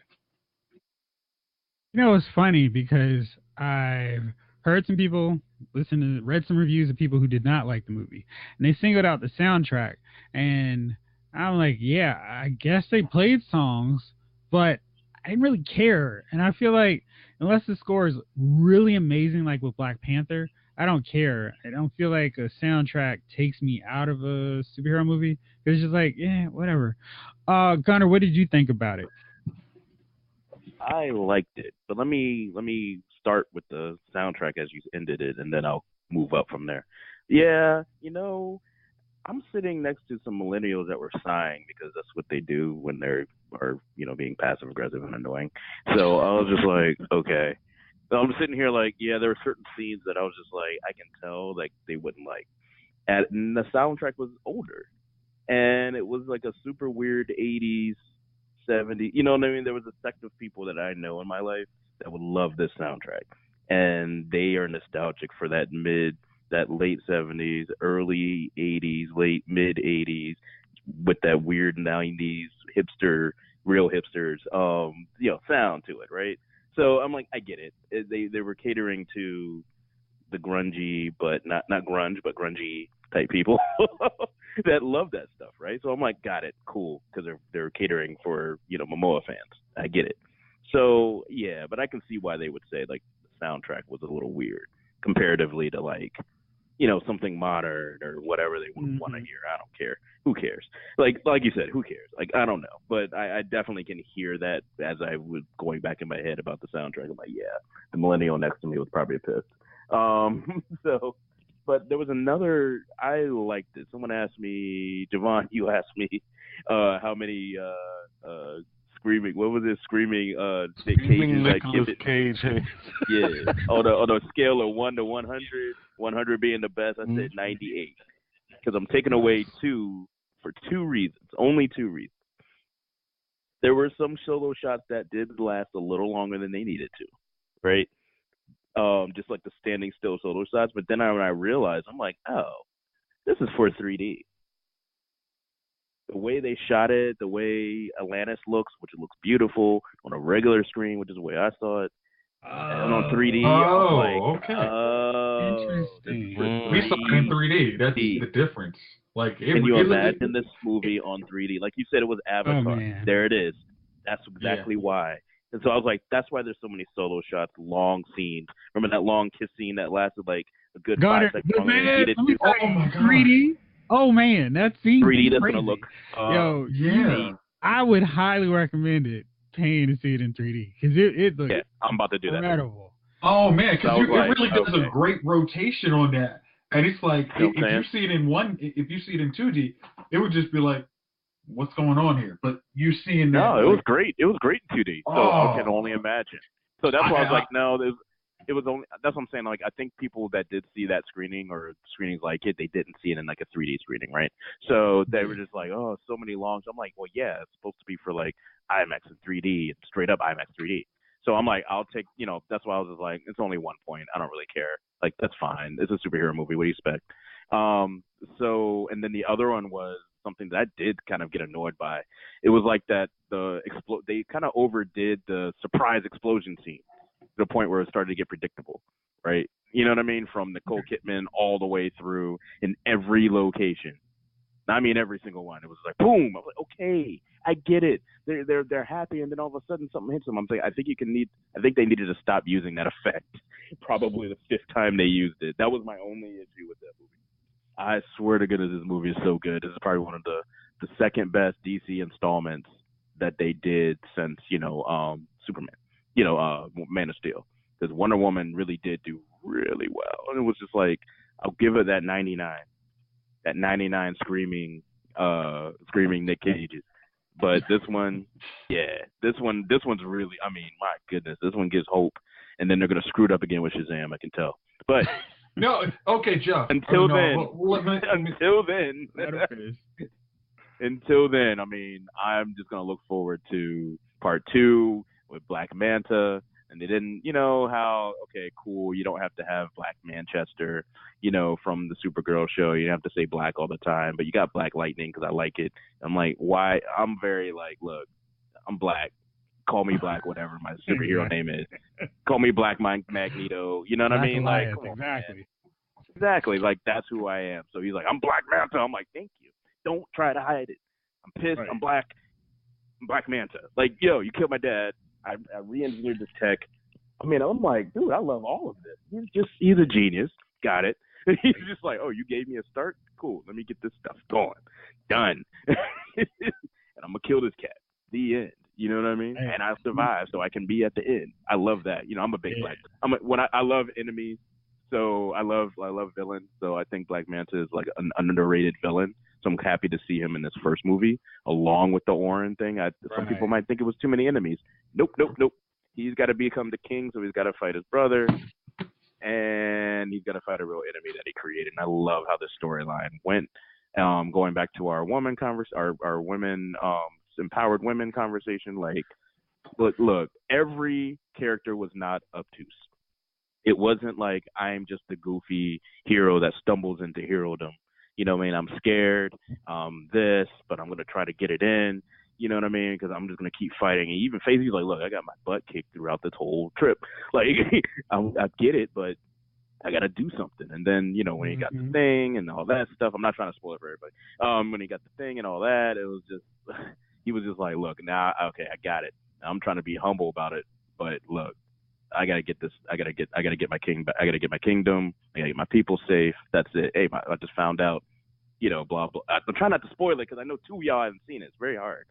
Speaker 1: You know, it's funny because I've heard some people read some reviews of people who did not like the movie, and they singled out the soundtrack. And I'm like, yeah, I guess they played songs, but I didn't really care. And I feel like unless the score is really amazing, like with Black Panther, I don't care. I don't feel like a soundtrack takes me out of a superhero movie. It's just like, yeah, whatever. Gunnar, what did you think about it?
Speaker 3: I liked it, but let me start with the soundtrack as you ended it, and then I'll move up from there. Yeah, I'm sitting next to some millennials that were sighing because that's what they do when they're are being passive aggressive and annoying. So I was just like, okay. So I'm sitting here like, yeah, there were certain scenes that I was just like, I can tell like they wouldn't like. And the soundtrack was older, and it was like a super weird 80s, 70s. You know what I mean? There was a sect of people that I know in my life that would love this soundtrack, and they are nostalgic for that that late 70s, early 80s, late mid 80s, with that weird 90s hipster, real hipsters, sound to it, right? So I'm like, I get it. They were catering to the grungy, but not grunge, but grungy type people that love that stuff, right? So I'm like, got it, cool, because they're catering for Momoa fans. I get it. So yeah, but I can see why they would say like the soundtrack was a little weird comparatively to like something modern or whatever they would want to hear. I don't care. Who cares? Like you said, who cares? Like, I don't know, but I definitely can hear that as I was going back in my head about the soundtrack. I'm like, yeah, the millennial next to me was probably pissed. So, but there was another. I liked it. Someone asked me, Javon, you asked me, how many screaming. What was it? Screaming.
Speaker 5: Screaming
Speaker 3: cages.
Speaker 5: Nicolas Cage.
Speaker 3: Yeah. On a scale of 1 to 100, 100 being the best, I said 98 because I'm taking away 2 for 2 reasons. Only 2 reasons. There were some solo shots that did last a little longer than they needed to, right? Just like the standing still solo shots. But then when I realized, I'm like, oh, this is for 3D. The way they shot it, the way Atlantis looks, which it looks beautiful on a regular screen, which is the way I saw it, and on 3D, I'm like,
Speaker 1: interesting.
Speaker 4: We saw it in 3D. That's the difference. Like,
Speaker 3: can you imagine this movie on 3D? Like you said, it was Avatar. There it is. That's exactly why. And so I was like, that's why there's so many solo shots, long scenes. Remember that long kiss scene that lasted like a good 5 seconds longer than needed to?
Speaker 1: Oh my God. 3D. Oh man, that scene.
Speaker 3: 3D. That's
Speaker 1: crazy.
Speaker 3: gonna look.
Speaker 1: Yo, yeah. I would highly recommend it. Paying to see it in 3D because it looks.
Speaker 3: Yeah, I'm about to do
Speaker 1: incredible.
Speaker 3: That.
Speaker 4: Oh man, because it really does a great rotation on that, and it's like if you see it in 2D, it would just be like, what's going on here? But you seeing that?
Speaker 3: No, it was great. It was great in 2D. So I can only imagine. So that's why I was like, no, it was only. That's what I'm saying. Like, I think people that did see that screening or screenings like it, they didn't see it in like a 3D screening, right? So they were just like, oh, so many longs. I'm like, well, yeah, it's supposed to be for like IMAX and 3D, straight up IMAX 3D. So I'm like, I'll take, that's why I was just like, it's only 1 point. I don't really care. Like, that's fine. It's a superhero movie. What do you expect? So, and then the other one was something that I did kind of get annoyed by. It was like that they kind of overdid the surprise explosion scene to the point where it started to get predictable, right? You know what I mean? From Nicole Kidman all the way through in every location. I mean, every single one. It was like boom. I was like, okay, I get it. They're happy, and then all of a sudden something hits them. I'm saying, I think they needed to stop using that effect. Probably the 5th time they used it. That was my only issue with that movie. I swear to goodness, this movie is so good. This is probably one of the second best DC installments that they did since Superman. Man of Steel. Because Wonder Woman really did do really well, and it was just like, I'll give it that 99. That 99 screaming Nick Cages. But this one, this one's really, I mean, my goodness, this one gives hope. And then they're going to screw it up again with Shazam, I can tell. But
Speaker 4: no, okay, Jeff.
Speaker 3: Until then, I mean, I'm just going to look forward to part 2 with Black Manta. And they didn't, okay, cool, you don't have to have Black Manchester, from the Supergirl show. You don't have to say black all the time, but you got Black Lightning because I like it. I'm like, why? I'm very like, look, I'm black. Call me Black, whatever my superhero name is. Call me Black Magneto. You know what I mean? Like, exactly. Like, that's who I am. So he's like, I'm Black Manta. I'm like, thank you. Don't try to hide it. I'm pissed. Right. I'm black. I'm Black Manta. Like, yo, you killed my dad. I re-engineered this tech. I mean, I'm like, dude, I love all of this. He's a genius. Got it. He's just like, oh, you gave me a start? Cool. Let me get this stuff going. Done. And I'm going to kill this cat. The end. You know what I mean? And I survive, so I can be at the end. I love that. I'm a big black. I love enemies, so I love villains. So I think Black Manta is like an underrated villain. So I'm happy to see him in this first movie, along with the Orin thing. Some people might think it was too many enemies. Nope. He's got to become the king, so he's got to fight his brother, and he's got to fight a real enemy that he created. And I love how this storyline went. Going back to our women our women empowered women conversation. Like, look, every character was not obtuse. It wasn't like I'm just the goofy hero that stumbles into herodom. You know what I mean? I'm scared, this, but I'm gonna try to get it in. You know what I mean? Because I'm just gonna keep fighting. And even Faith, he's like, look, I got my butt kicked throughout this whole trip. Like, I get it, but I got to do something. And then, you know, when he got the thing and all that stuff, I'm not trying to spoil it for everybody. When he got the thing and all that, it was just, he was just like, look, now, okay, I got it. I'm trying to be humble about it, but look, I got to get this. I got to get my king back. I got to get my kingdom. I got to get my people safe. That's it. Hey, I just found out, you know, blah, blah. I'm trying not to spoil it because I know two of y'all haven't seen it. It's very hard.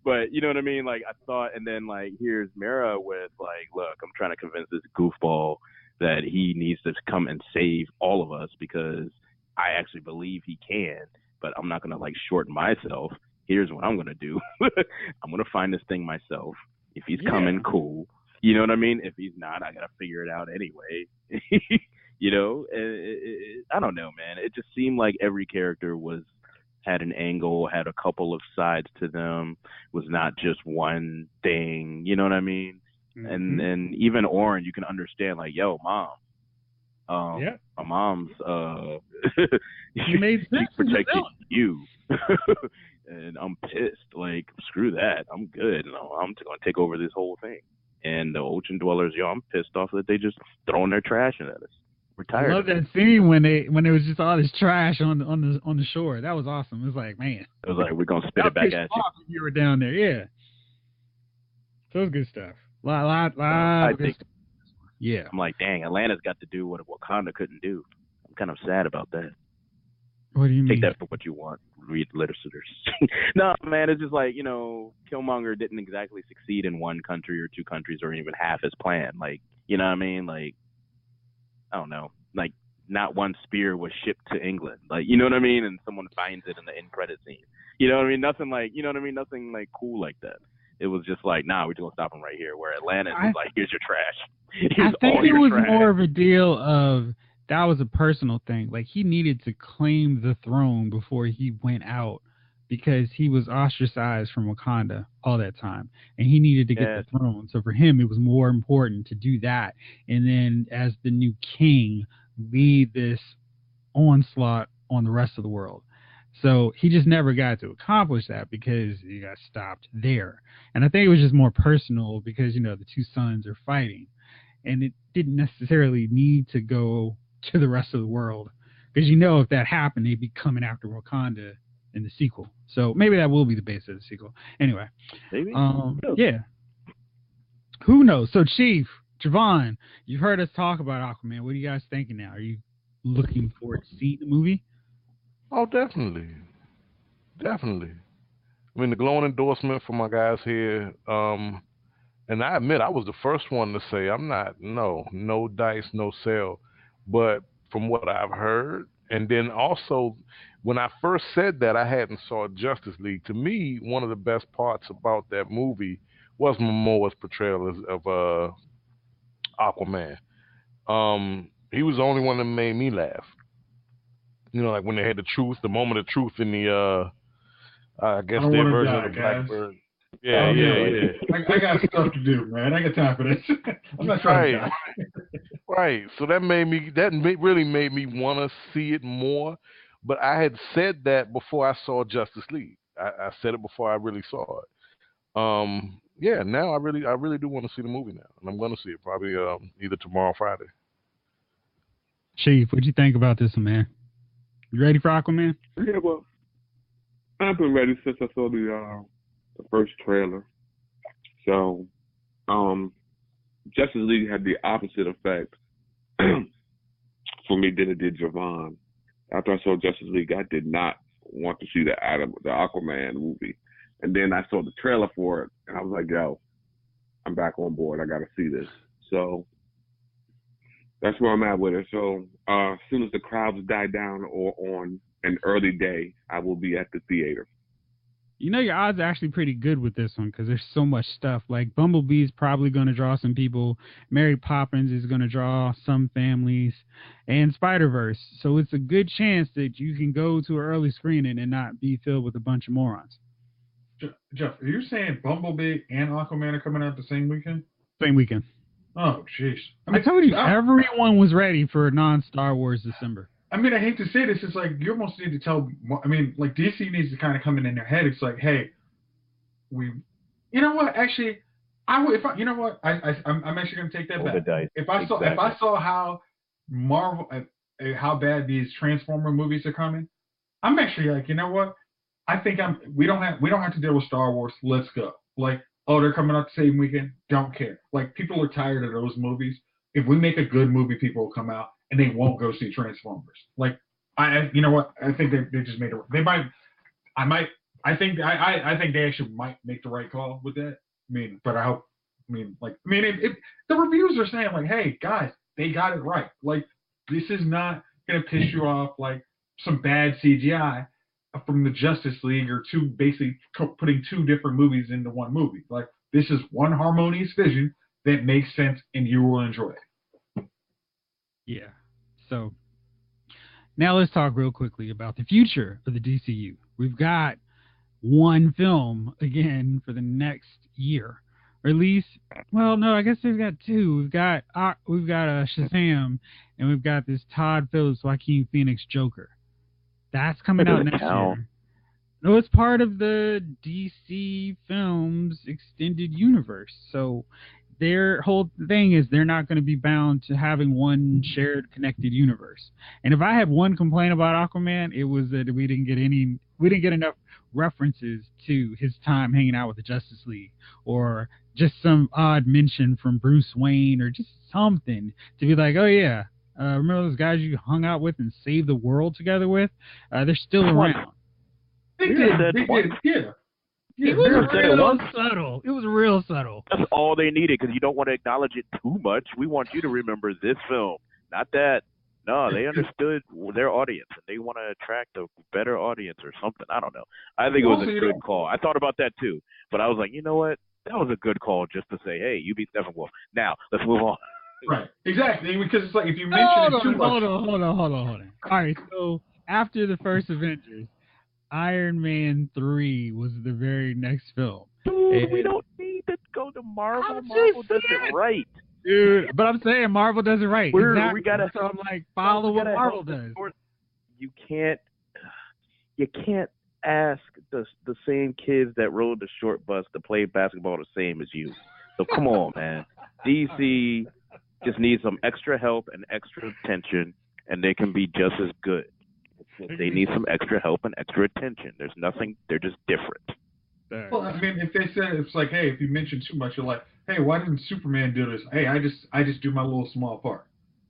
Speaker 3: But you know what I mean? Like, I thought, and then, like, here's Mara with, like, look, I'm trying to convince this goofball that he needs to come and save all of us because I actually believe he can, but I'm not going to, like, shorten myself. Here's what I'm going to do. I'm going to find this thing myself. If he's coming, cool. You know what I mean? If he's not, I got to figure it out anyway. You know? I don't know, man. It just seemed like every character had an angle, had a couple of sides to them, was not just one thing, you know what I mean? And even Oren, you can understand, like, yo, mom, my mom's
Speaker 1: made sense.
Speaker 3: she's protecting you. And I'm pissed. Like, screw that. I'm good. No, I'm gonna take over this whole thing. And the ocean dwellers, I'm pissed off that they just throwing their trash at us. Retired.
Speaker 1: I love that scene when it was just all this trash on the shore. That was awesome. It was like, man.
Speaker 3: It was like, we're gonna spit it back at you.
Speaker 1: You were down there, yeah. So it was good stuff.
Speaker 3: I think.
Speaker 1: Yeah.
Speaker 3: I'm like, dang, Atlanta's got to do what Wakanda couldn't do. I'm kind of sad about that.
Speaker 1: What do you mean?
Speaker 3: Take that for what you want. Read literature. No, man, it's just like, you know, Killmonger didn't exactly succeed in one country or two countries or even half his plan. Like, you know what I mean? Like, I don't know. Like, not one spear was shipped to England. Like, you know what I mean? And someone finds it in the end credit scene. You know what I mean? Nothing like, you know what I mean? Nothing like cool like that. It was just like, nah, we're just gonna stop him right here. Where Atlanta is like, here's your trash. Here's
Speaker 1: I think
Speaker 3: all
Speaker 1: it
Speaker 3: your
Speaker 1: was
Speaker 3: trash.
Speaker 1: more of a deal of that was a personal thing. Like, he needed to claim the throne before he went out because he was ostracized from Wakanda all that time, and he needed to get the throne. So for him, it was more important to do that, and then as the new king, lead this onslaught on the rest of the world. So he just never got to accomplish that because he got stopped there. And I think it was just more personal because, you know, the two sons are fighting. And it didn't necessarily need to go to the rest of the world. Because, you know, if that happened, they'd be coming after Wakanda in the sequel. So maybe that will be the base of the sequel. Anyway.
Speaker 3: Maybe.
Speaker 1: Yeah. Who knows? So, Chief, Javon, you've heard us talk about Aquaman. What are you guys thinking now? Are you looking forward to seeing the movie?
Speaker 5: Oh, definitely. Definitely. I mean, the glowing endorsement from my guys here. And I admit, I was the first one to say, no dice, no sale. But from what I've heard, and then also, when I first said that, I hadn't saw Justice League. To me, one of the best parts about that movie was Momoa's portrayal of Aquaman. He was the only one that made me laugh. You know, like when they had the moment of truth in the, I guess their version of the Blackbird. Yeah.
Speaker 4: I got stuff to do, man. I got time for this. I'm not trying to die.
Speaker 5: Right. So that really made me want to see it more. But I had said that before I saw Justice League. I said it before I really saw it. Now I really do want to see the movie now, and I'm going to see it probably either tomorrow or Friday.
Speaker 1: Chief, what'd you think about this one, man? You ready for Aquaman?
Speaker 2: Yeah, well, I've been ready since I saw the first trailer. So, Justice League had the opposite effect for me than it did Javon. After I saw Justice League, I did not want to see the Aquaman movie. And then I saw the trailer for it, and I was like, yo, I'm back on board. I got to see this. So that's where I'm at with it. So as soon as the crowds die down or on an early day, I will be at the theater.
Speaker 1: You know, your odds are actually pretty good with this one because there's so much stuff. Like, Bumblebee's probably going to draw some people. Mary Poppins is going to draw some families. And Spider-Verse. So it's a good chance that you can go to an early screening and not be filled with a bunch of morons.
Speaker 4: Jeff, are you saying Bumblebee and Aquaman are coming out the same weekend?
Speaker 1: Same weekend.
Speaker 4: Oh, jeez.
Speaker 1: I told you, everyone was ready for non-Star Wars December.
Speaker 4: I mean, I hate to say this. It's like you almost need to tell. I mean, like DC needs to kind of come in their head. It's like, hey, you know what? Actually, I would. If I, you know what? I'm actually going to take that back. If I saw how Marvel, how bad these Transformer movies are coming, I'm actually like, you know what? I think we don't have to deal with Star Wars. Let's go. Like, oh, they're coming out the same weekend. Don't care. Like, people are tired of those movies. If we make a good movie, people will come out and they won't go see Transformers. Like, you know what? I think they just made it. They might. I think they actually might make the right call with that. I mean, but I hope. If the reviews are saying like, hey guys, they got it right. Like, this is not gonna piss you off like some bad CGI from the Justice League or basically putting two different movies into one movie. Like, this is one harmonious vision that makes sense and you will enjoy it.
Speaker 1: Yeah. So now let's talk real quickly about the future of the DCU. We've got one film again for the next year, or at least, well, no, I guess we've got two. We've got Shazam, and we've got this Todd Phillips Joaquin Phoenix Joker. That's coming out next year. No, it's part of the DC Films extended universe. So their whole thing is they're not going to be bound to having one shared connected universe. And if I had one complaint about Aquaman, it was that we didn't get enough references to his time hanging out with the Justice League, or just some odd mention from Bruce Wayne, or just something to be like, oh yeah, remember those guys you hung out with and saved the world together with? They're still around.
Speaker 4: They did, yeah.
Speaker 1: It was real subtle. It was real subtle.
Speaker 3: That's all they needed, because you don't want to acknowledge it too much. We want you to remember this film, not that. No, they understood their audience, and they want to attract a better audience or something. I don't know. I think it was a good call. I thought about that too, but I was like, you know what? That was a good call just to say, hey, you beat Steppenwolf. Now, let's move on.
Speaker 4: Right. Exactly. Because it's like if you mention it too much.
Speaker 1: Hold on. All right. So after the first Avengers, Iron Man 3 was the very next film.
Speaker 3: Dude, we don't need to go to Marvel. Marvel does it right.
Speaker 1: Dude, but I'm saying Marvel does it right.
Speaker 3: We gotta.
Speaker 1: So I'm like, follow what Marvel does.
Speaker 3: You can't ask the same kids that rode the short bus to play basketball the same as you. So come on, man. DC just needs some extra help and extra attention, and they can be just as good. They need some extra help and extra attention. There's nothing. They're just different.
Speaker 4: Well, I mean, if they said it's like, hey, if you mention too much, you're like, hey, why didn't Superman do this? Hey, I just do my little small part.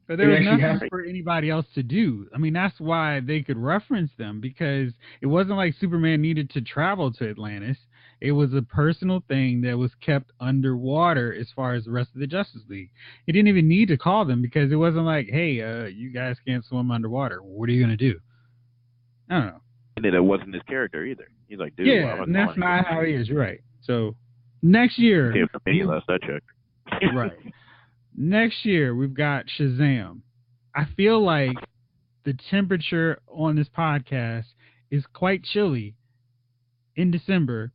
Speaker 1: But there was nothing for anybody else to do. I mean, that's why they could reference them, because it wasn't like Superman needed to travel to Atlantis. It was a personal thing that was kept underwater as far as the rest of the Justice League. He didn't even need to call them, because it wasn't like, hey, you guys can't swim underwater. What are you going to do? I don't know.
Speaker 3: And then it wasn't his character either. He's like, dude,
Speaker 1: yeah, and that's not how he is. You're right. So next year,
Speaker 3: last I checked.
Speaker 1: Right. Next year we've got Shazam. I feel like the temperature on this podcast is quite chilly in December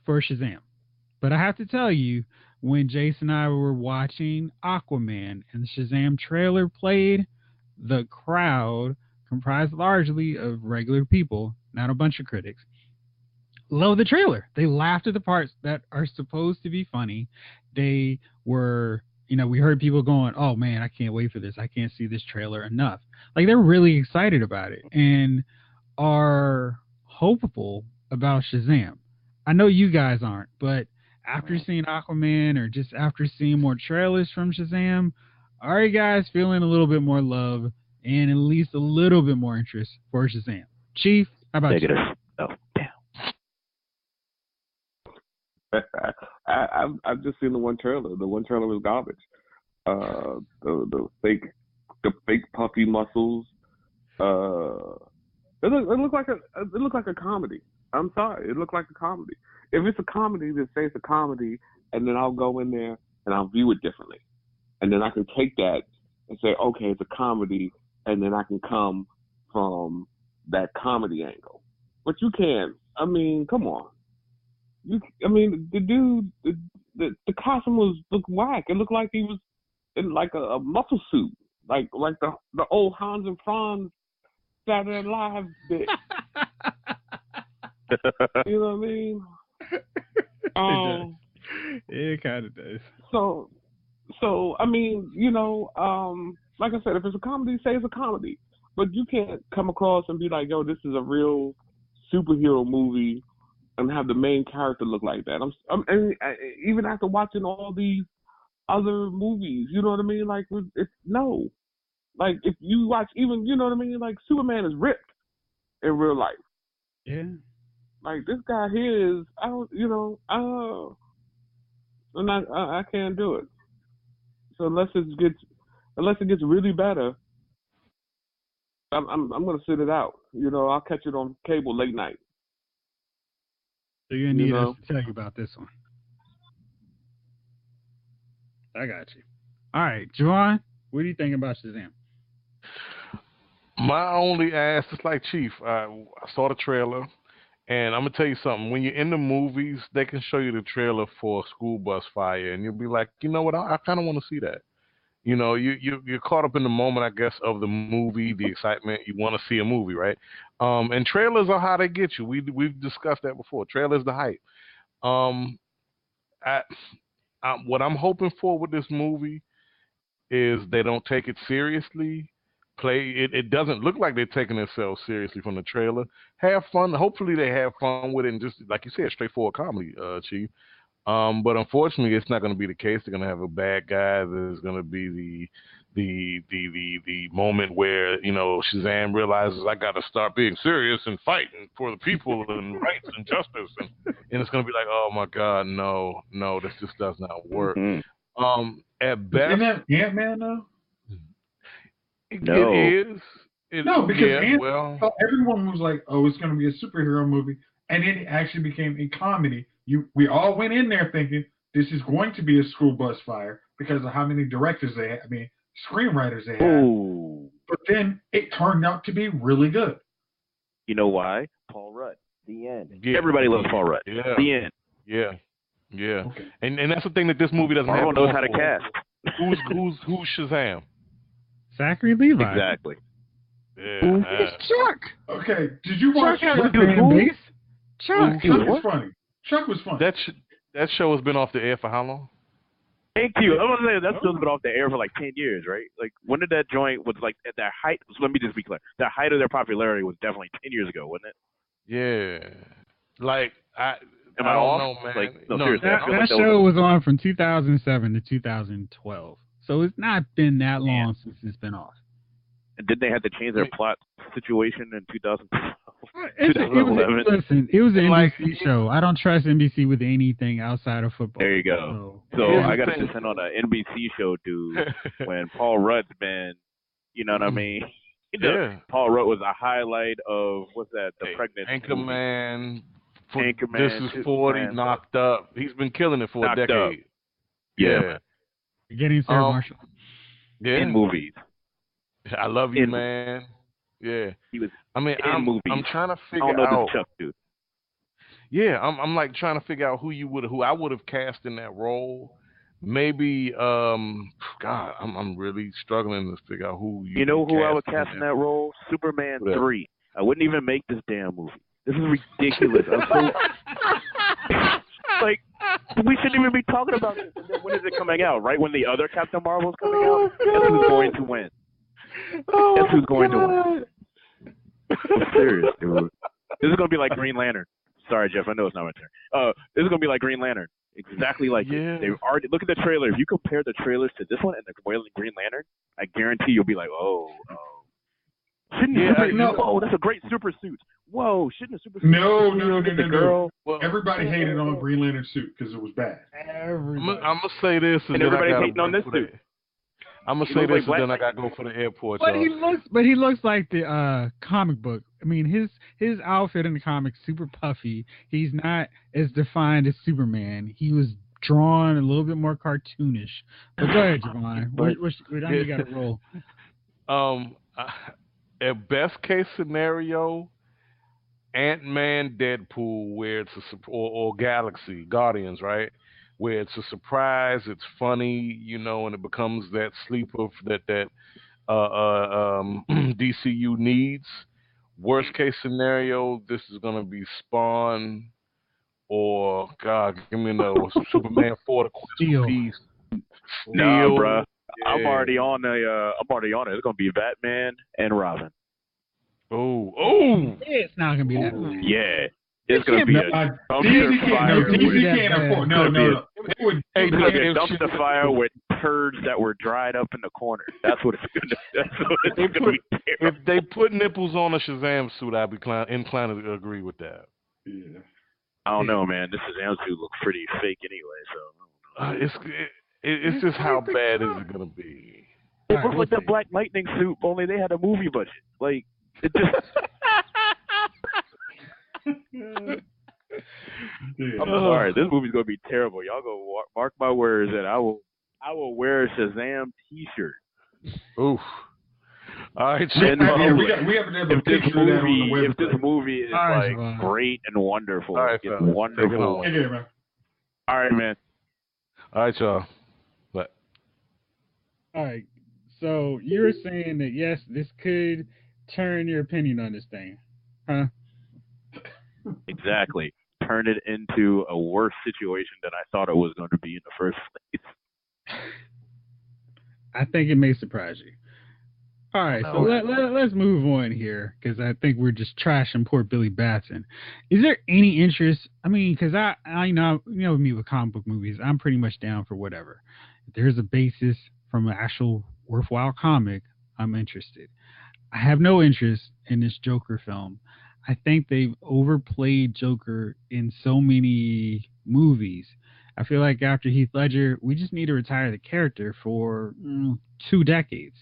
Speaker 1: for Shazam. But I have to tell you, when Jason and I were watching Aquaman and the Shazam trailer played, the crowd, comprised largely of regular people, not a bunch of critics, love the trailer. They laughed at the parts that are supposed to be funny. They were, we heard people going, oh man, I can't wait for this. I can't see this trailer enough. Like, they're really excited about it and are hopeful about Shazam. I know you guys aren't, but after seeing Aquaman, or just after seeing more trailers from Shazam, are you guys feeling a little bit more love and at least a little bit more interest for Shazam? Chief, how about
Speaker 3: Negative.
Speaker 1: you?
Speaker 3: Oh, damn.
Speaker 2: I've just seen the one trailer. The one trailer was garbage. The fake puffy muscles. It looked like a comedy. I'm sorry, it looked like a comedy. If it's a comedy, then say it's a comedy, and then I'll go in there and I'll view it differently, and then I can take that and say, okay, it's a comedy, and then I can come from that comedy angle. But you can't. I mean, come on. The dude, the costume looked whack. It looked like he was in like a muscle suit, like the old Hans and Franz Saturday Night Live bit. You know what I mean?
Speaker 1: It kind of does.
Speaker 2: So I mean, you know, like I said, if it's a comedy, say it's a comedy, but you can't come across and be like, yo, this is a real superhero movie, and have the main character look like that. Even after watching all these other movies, you know what I mean? Like, it's no. Like, if you watch even, you know what I mean? Like, Superman is ripped in real life.
Speaker 1: Yeah.
Speaker 2: Like, this guy here is, I don't, you know, I can't do it. So unless it gets really better, I'm gonna sit it out. You know, I'll catch it on cable late night.
Speaker 1: So you're gonna need us to tell you about this one. I got you. All right, Javon, what do you think about Shazam?
Speaker 5: My only ask is like Chief. I saw the trailer, and I'm gonna tell you something. When you're in the movies, they can show you the trailer for School Bus Fire, and you'll be like, you know what? I kind of want to see that. You know, you're caught up in the moment, I guess, of the movie, the excitement. You want to see a movie, right? And trailers are how they get you. We've discussed that before. Trailers the hype. What I'm hoping for with this movie is they don't take it seriously. It doesn't look like they're taking themselves seriously from the trailer. Have fun. Hopefully they have fun with it, and just like you said, straightforward comedy, Chief. But unfortunately, it's not going to be the case. They're going to have a bad guy. There's going to be the moment where, you know, Shazam realizes I got to start being serious and fighting for the people and rights and justice, and it's going to be like, oh my God, no, this just does not work.
Speaker 3: Mm-hmm.
Speaker 2: At
Speaker 4: best, isn't that Ant-Man though?
Speaker 3: No.
Speaker 5: It is.
Speaker 4: No, because everyone was like, "Oh, it's going to be a superhero movie," and then it actually became a comedy. We all went in there thinking this is going to be a school bus fire because of how many directors they had. I mean, screenwriters they had.
Speaker 3: Ooh.
Speaker 4: But then it turned out to be really good.
Speaker 3: You know why? Paul Rudd. The end. Yeah. Everybody loves Paul Rudd.
Speaker 5: Yeah.
Speaker 3: The end.
Speaker 5: Yeah.
Speaker 3: Okay.
Speaker 5: And that's the thing that this movie doesn't
Speaker 3: Marvel
Speaker 5: have.
Speaker 3: Knows how to cast.
Speaker 5: Who's Shazam?
Speaker 1: Zachary Levi.
Speaker 3: Exactly.
Speaker 5: Yeah.
Speaker 1: It's Chuck.
Speaker 4: Okay. Did you watch
Speaker 1: Chuck?
Speaker 4: Chuck was funny. Chuck was funny.
Speaker 5: That show has been off the air for how long?
Speaker 3: Thank you. I was gonna say that show's been off the air for like 10 years, right? Like, when did that joint was like at their height? So let me just be clear. The height of their popularity was definitely 10 years ago, wasn't it?
Speaker 5: Yeah. Like I
Speaker 3: don't
Speaker 5: know, man.
Speaker 3: Like, no,
Speaker 5: no,
Speaker 3: seriously.
Speaker 1: That show was on from 2007 to 2012, so it's not been that long since it's been off.
Speaker 3: And didn't they have to change their plot situation in 2012?
Speaker 1: Listen, it was an NBC show. I don't trust NBC with anything outside of football.
Speaker 3: There you go. So I got to descend on an NBC show, dude, when Paul Rudd's been, you know what I mean? Paul Rudd was a highlight of, what's that, the pregnant
Speaker 5: Anchorman.
Speaker 3: Anchorman.
Speaker 5: This is 40, Knocked Up. He's been killing it for a decade.
Speaker 3: Up. Yeah.
Speaker 1: Getting Sarah Marshall.
Speaker 5: Yeah.
Speaker 3: In movies.
Speaker 5: I love you, man. Yeah.
Speaker 3: He was
Speaker 5: I'm trying to figure
Speaker 3: out. I don't know
Speaker 5: this
Speaker 3: Chuck, dude.
Speaker 5: Yeah, I'm like trying to figure out who I would have cast in that role. Maybe God, I'm really struggling to figure out who
Speaker 3: you know who I would cast in that role? Superman 3. I wouldn't even make this damn movie. This is ridiculous. I'm so like, we shouldn't even be talking about this. And then when is it coming out? Right when the other Captain Marvel's coming out? Guess who's going to win? Guess who's going to win? I'm serious, dude. This is going to be like Green Lantern. Sorry, Jeff. I know it's not my turn. This is going to be like Green Lantern. Exactly like it. They already look at the trailer. If you compare the trailers to this one and the Green Lantern, I guarantee you'll be like, oh. Oh, that's a great super suit. Whoa, shouldn't a super suit?
Speaker 4: No. Well, everybody hated on Green Lantern suit because it was bad.
Speaker 5: I'm gonna say this, and
Speaker 3: everybody's hating on this suit.
Speaker 5: I'm gonna say this, and then I gotta go for the airport.
Speaker 1: But he looks like the comic book. I mean, his outfit in the comics super puffy. He's not as defined as Superman. He was drawn a little bit more cartoonish. But go ahead, Javon. What you got to roll?
Speaker 5: At best case scenario, Ant-Man, Deadpool, where it's or Galaxy, Guardians, right? where it's a surprise, it's funny, and it becomes that sleeper that DCU needs. Worst case scenario, this is gonna be Spawn or God, give me another Superman 4: The Quest
Speaker 1: Steel.
Speaker 5: for Peace.
Speaker 3: Nah,
Speaker 5: Steel.
Speaker 3: bruh.
Speaker 5: Yeah.
Speaker 3: I'm already on it. It's gonna be Batman and Robin.
Speaker 5: Oh.
Speaker 1: It's not gonna be that.
Speaker 3: Yeah. It's gonna be a
Speaker 4: DC
Speaker 3: dumpster fire.
Speaker 4: can't afford. No. It would.
Speaker 5: Hey,
Speaker 3: It's gonna be a dumpster fire with turds that were dried up in the corner. That's what it's gonna be.
Speaker 5: If they put nipples on a Shazam suit, I'd be inclined to agree with that.
Speaker 4: Yeah.
Speaker 3: I don't know, man. This Shazam suit looks pretty fake anyway, so.
Speaker 5: It's just how bad is it gonna be?
Speaker 3: It looks like the Black Lightning suit, only they had a movie budget. Like, it just. I'm sorry, this movie's gonna be terrible. Y'all go mark my words, and I will wear a Shazam T-shirt.
Speaker 5: Oof. All right,
Speaker 4: we have a picture of that on the website.
Speaker 3: If this movie is great and wonderful,
Speaker 5: all right,
Speaker 3: it's wonderful.
Speaker 4: Take it, man.
Speaker 3: All right, man.
Speaker 5: All right, y'all. But
Speaker 1: All right. So you're saying that yes, this could turn your opinion on this thing, huh?
Speaker 3: Exactly. Turn it into a worse situation than I thought it was going to be in the first place.
Speaker 1: I think it may surprise you. All right, so let's move on here because I think we're just trashing poor Billy Batson. Is there any interest? I mean, because I know me with comic book movies, I'm pretty much down for whatever. If there's a basis from an actual worthwhile comic, I'm interested. I have no interest in this Joker film. I think they've overplayed Joker in so many movies. I feel like after Heath Ledger, we just need to retire the character for 2 decades.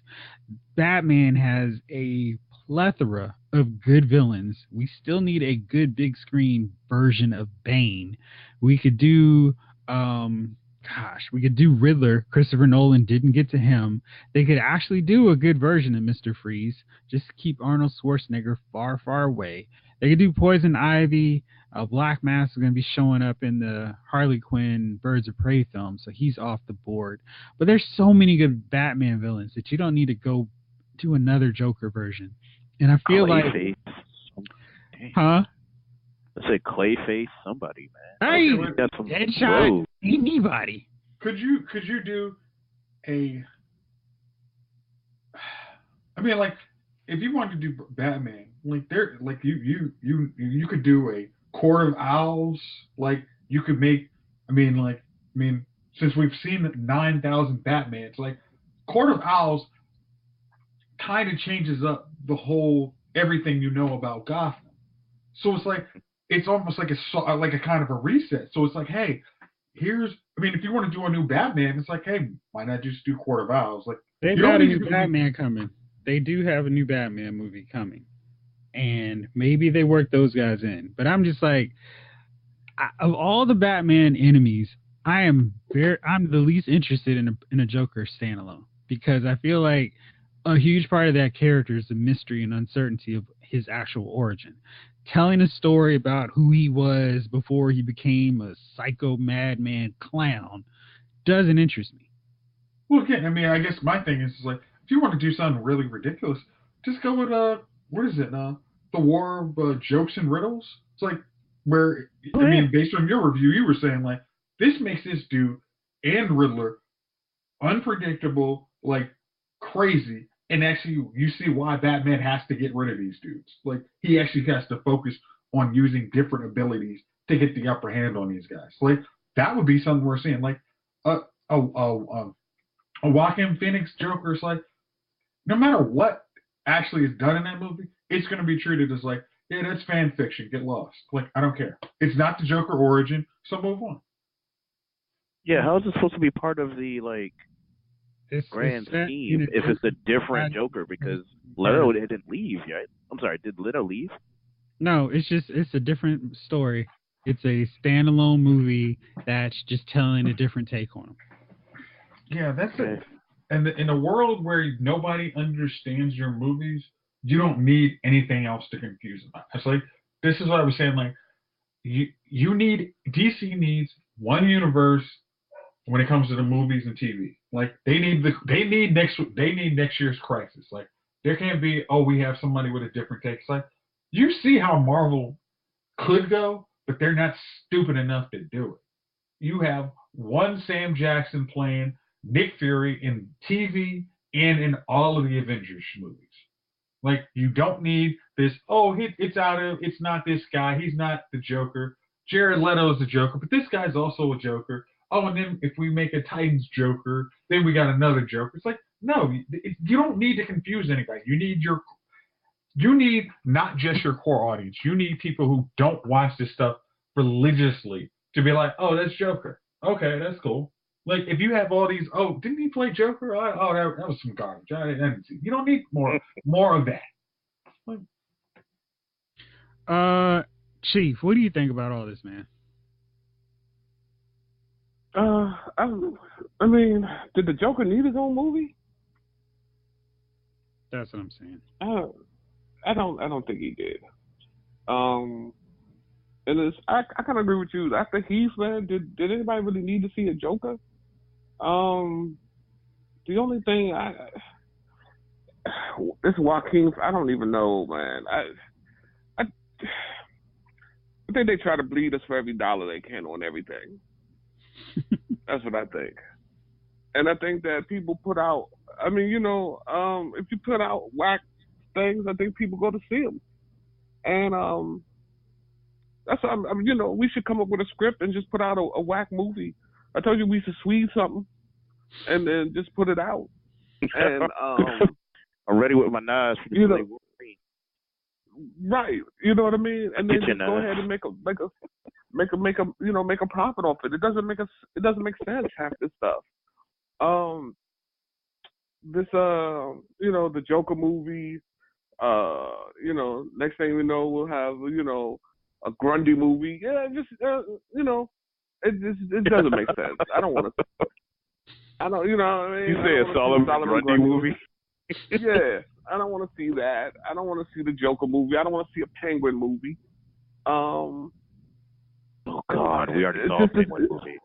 Speaker 1: Batman has a plethora of good villains. We still need a good big screen version of Bane. We could do Riddler. Christopher Nolan didn't get to him. They could actually do a good version of Mr. Freeze. Just keep Arnold Schwarzenegger far, far away. They could do Poison Ivy. Black Mask is going to be showing up in the Harley Quinn Birds of Prey film, so he's off the board. But there's so many good Batman villains that you don't need to go do another Joker version. And I feel
Speaker 3: Clayface.
Speaker 1: Huh?
Speaker 3: I said Clayface, somebody, man.
Speaker 1: Hey, Deadshot, anybody.
Speaker 4: Could you do a? I mean, like, if you wanted to do Batman, you could do a Court of Owls. Like, you could make. Since we've seen 9,000 Batmans, like Court of Owls kind of changes up the whole everything you know about Gotham. So it's like it's almost like a kind of a reset. So it's like, hey, if you want to do a new Batman, it's like, hey, why not just do Court of Owls? Like,
Speaker 1: they've got a new Batman coming. They do have a new Batman movie coming, and maybe they work those guys in. But I'm just like, of all the Batman enemies, I'm the least interested in a Joker standalone because I feel like a huge part of that character is the mystery and uncertainty of his actual origin. Telling a story about who he was before he became a psycho madman clown doesn't interest me.
Speaker 4: Well, again, I guess my thing is like, if you want to do something really ridiculous, just go with what is it? The War of Jokes and Riddles. It's like where based on your review, you were saying like this makes this dude and Riddler unpredictable, like crazy, and actually you see why Batman has to get rid of these dudes. Like he actually has to focus on using different abilities to get the upper hand on these guys. Like that would be something we're seeing. Like a Joaquin Phoenix Joker is like, no matter what actually is done in that movie, it's going to be treated as like, yeah, that's fan fiction. Get lost. Like, I don't care. It's not the Joker origin, so move on.
Speaker 3: Yeah, how is it supposed to be part of the grand scheme if it's a different Joker? Because Leto didn't leave, right? I'm sorry, did Leto leave?
Speaker 1: No, it's a different story. It's a standalone movie that's just telling a different take on him.
Speaker 4: Yeah, that's it. And in a world where nobody understands your movies, you don't need anything else to confuse them. It's like, this is what I was saying, like, DC needs one universe when it comes to the movies and TV. Like they need next year's crisis. Like there can't be, oh, we have somebody with a different take. It's like you see how Marvel could go, but they're not stupid enough to do it. You have one Sam Jackson playing Nick Fury in TV and in all of the Avengers movies. Like you don't need this. Oh, it's not this guy. He's not the Joker. Jared Leto's the Joker, but this guy's also a Joker. Oh, and then if we make a Titans Joker, then we got another Joker. It's like no, you don't need to confuse anybody. You need not just your core audience. You need people who don't watch this stuff religiously to be like, oh, that's Joker. Okay, that's cool. Like if you have all these, oh, didn't he play Joker? Oh, that was some garbage. I didn't see. You don't need more of that. Like,
Speaker 1: Chief, what do you think about all this, man?
Speaker 2: I mean, did the Joker need his own movie?
Speaker 1: That's what I'm saying.
Speaker 2: I don't think he did. And I kind of agree with you. After Heath, man, did anybody really need to see a Joker? The only thing this Joaquin, I don't even know, man. I think they try to bleed us for every dollar they can on everything. That's what I think. And I think that people put out, I mean, if you put out whack things, I think people go to see them. And that's what we should come up with a script and just put out a whack movie. I told you we should squeeze something and then just put it out. And
Speaker 3: I'm ready with my knives for the
Speaker 2: right, you know what I mean? And then just go ahead and make a profit off it. It doesn't make sense, half this stuff. The Joker movie, next thing we know we'll have, a Grundy movie. Yeah, it doesn't make sense. I don't want to. I don't, you know what I mean?
Speaker 3: You say a Solomon Grundy movie?
Speaker 2: Yeah, I don't want to see that. I don't want to see the Joker movie. I don't want to see a Penguin movie.
Speaker 3: Oh God, we already saw a Penguin movie.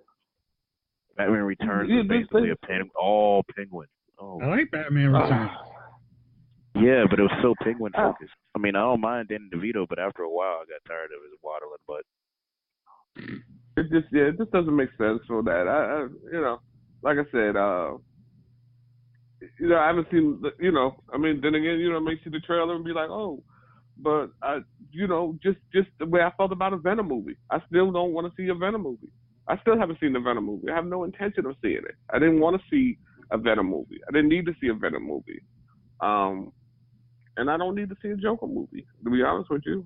Speaker 3: Batman Returns is basically all Penguin. Oh.
Speaker 1: I like Batman Returns.
Speaker 3: Yeah, but it was so Penguin focused. I mean, I don't mind Danny DeVito, but after a while, I got tired of his waddling butt.
Speaker 2: It just doesn't make sense for that. I like I said, I haven't seen, then again, I may see the trailer and be like, oh, but just the way I felt about a Venom movie. I still don't want to see a Venom movie. I still haven't seen the Venom movie. I have no intention of seeing it. I didn't want to see a Venom movie. I didn't need to see a Venom movie. And I don't need to see a Joker movie, to be honest with you.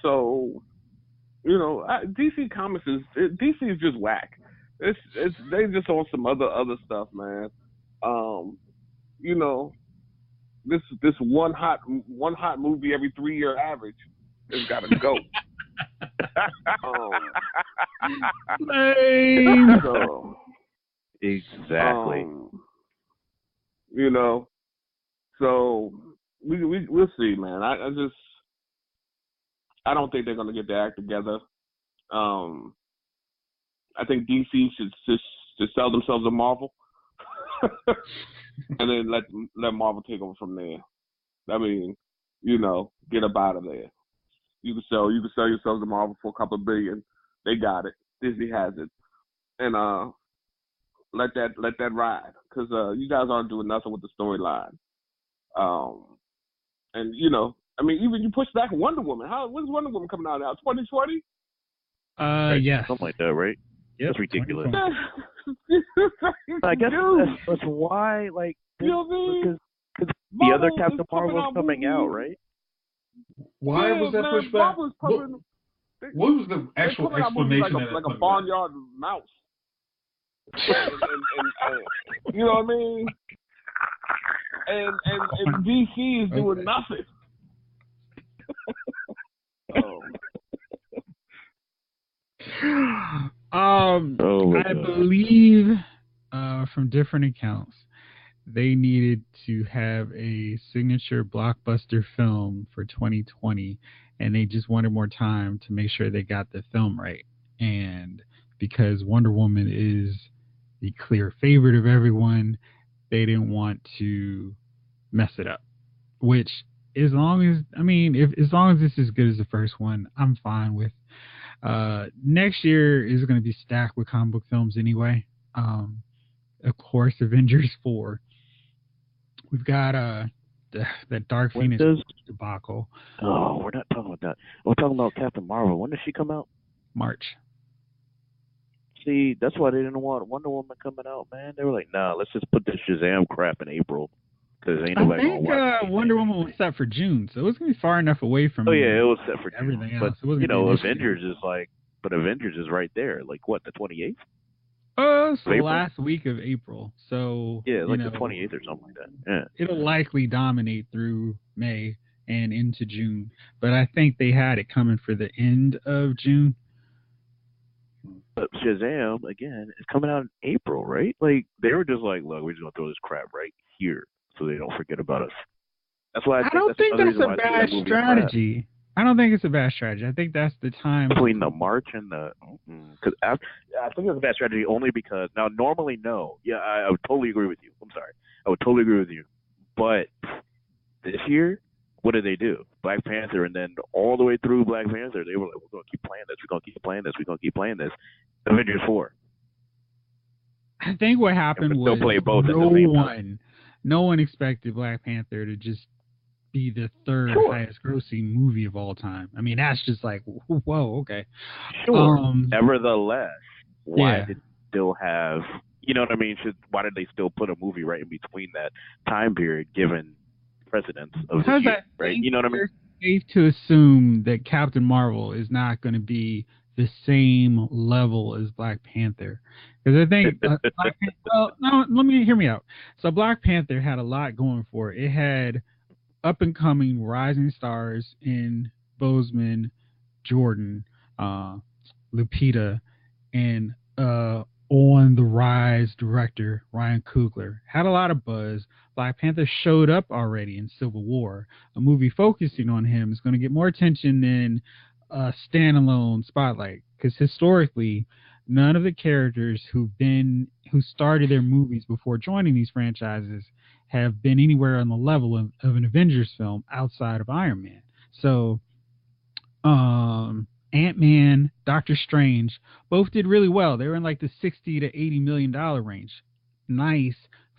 Speaker 2: So, DC Comics DC is just whack. It's they just on some other stuff, man. This one hot movie every 3-year average has got to go.
Speaker 3: Exactly.
Speaker 2: So we'll see, man. I don't think they're gonna get their act together. I think DC should sell themselves to Marvel, and then let Marvel take over from there. I mean, get up out of there. You can sell yourselves to Marvel for a couple of billion. They got it. Disney has it, and let that ride, because you guys aren't doing nothing with the storyline. And even you push back Wonder Woman. When's Wonder Woman coming out now? 2020?
Speaker 1: Yeah,
Speaker 3: something like that, right?
Speaker 1: Yep,
Speaker 3: that's ridiculous. I guess that's why, because the other Captain Marvel's coming out, right?
Speaker 4: Why was that pushed back? What was the actual explanation?
Speaker 2: Like a barnyard mouse. and you know what I mean? And DC is doing nothing.
Speaker 1: I believe from different accounts they needed to have a signature blockbuster film for 2020, and they just wanted more time to make sure they got the film right. And because Wonder Woman is the clear favorite of everyone. They didn't want to mess it up. Which, as long as this is as good as the first one, I'm fine with. Next year is going to be stacked with comic book films anyway. Of course, Avengers 4. We've got that Dark Phoenix debacle.
Speaker 3: Oh, we're not talking about that. We're talking about Captain Marvel. When does she come out?
Speaker 1: March.
Speaker 3: See, that's why they didn't want Wonder Woman coming out, man. They were like, nah, let's just put this Shazam crap in April. Because ain't nobody going to watch it.
Speaker 1: Wonder Woman was set for June, so it was going to be far enough away from
Speaker 3: it was set for June.
Speaker 1: Everything else.
Speaker 3: But, Avengers is like, Avengers is right there. Like, what, the 28th?
Speaker 1: So last week of April. So
Speaker 3: yeah, like the 28th or something like that. Yeah.
Speaker 1: It'll likely dominate through May and into June. But I think they had it coming for the end of June.
Speaker 3: But Shazam, again, is coming out in April, right? Like, they were just like, look, we're just going to throw this crap right here so they don't forget about us. That's why I don't think that's a bad
Speaker 1: strategy. I don't think it's a bad strategy. I think that's the time
Speaker 3: between the March and the. Because I think it's a bad strategy only because now normally no, yeah, I would totally agree with you. I'm sorry, I would totally agree with you. But this year, what did they do? Black Panther, and then all the way through Black Panther, they were like, we're gonna keep playing this. We're gonna keep playing this. We're gonna keep playing this. Avengers 4.
Speaker 1: I think what happened was
Speaker 3: play both at the same time.
Speaker 1: No one expected Black Panther to just be the third highest grossing movie of all time. I mean, that's just like, whoa, okay.
Speaker 3: Sure. Nevertheless, why did it still have, you know what I mean? Why did they still put a movie right in between that time period, given precedence of the year, right? You know what I mean?
Speaker 1: It's safe to assume that Captain Marvel is not going to be the same level as Black Panther. Because I think, hear me out. So Black Panther had a lot going for it. It had up-and-coming rising stars in Boseman, Jordan, Lupita, and on-the-rise director Ryan Coogler. Had a lot of buzz. Black Panther showed up already in Civil War. A movie focusing on him is going to get more attention than a standalone spotlight, because historically, none of the characters who started their movies before joining these franchises have been anywhere on the level of an Avengers film outside of Iron Man. So, Ant-Man, Doctor Strange, both did really well. They were in like the $60 to $80 million range. Nice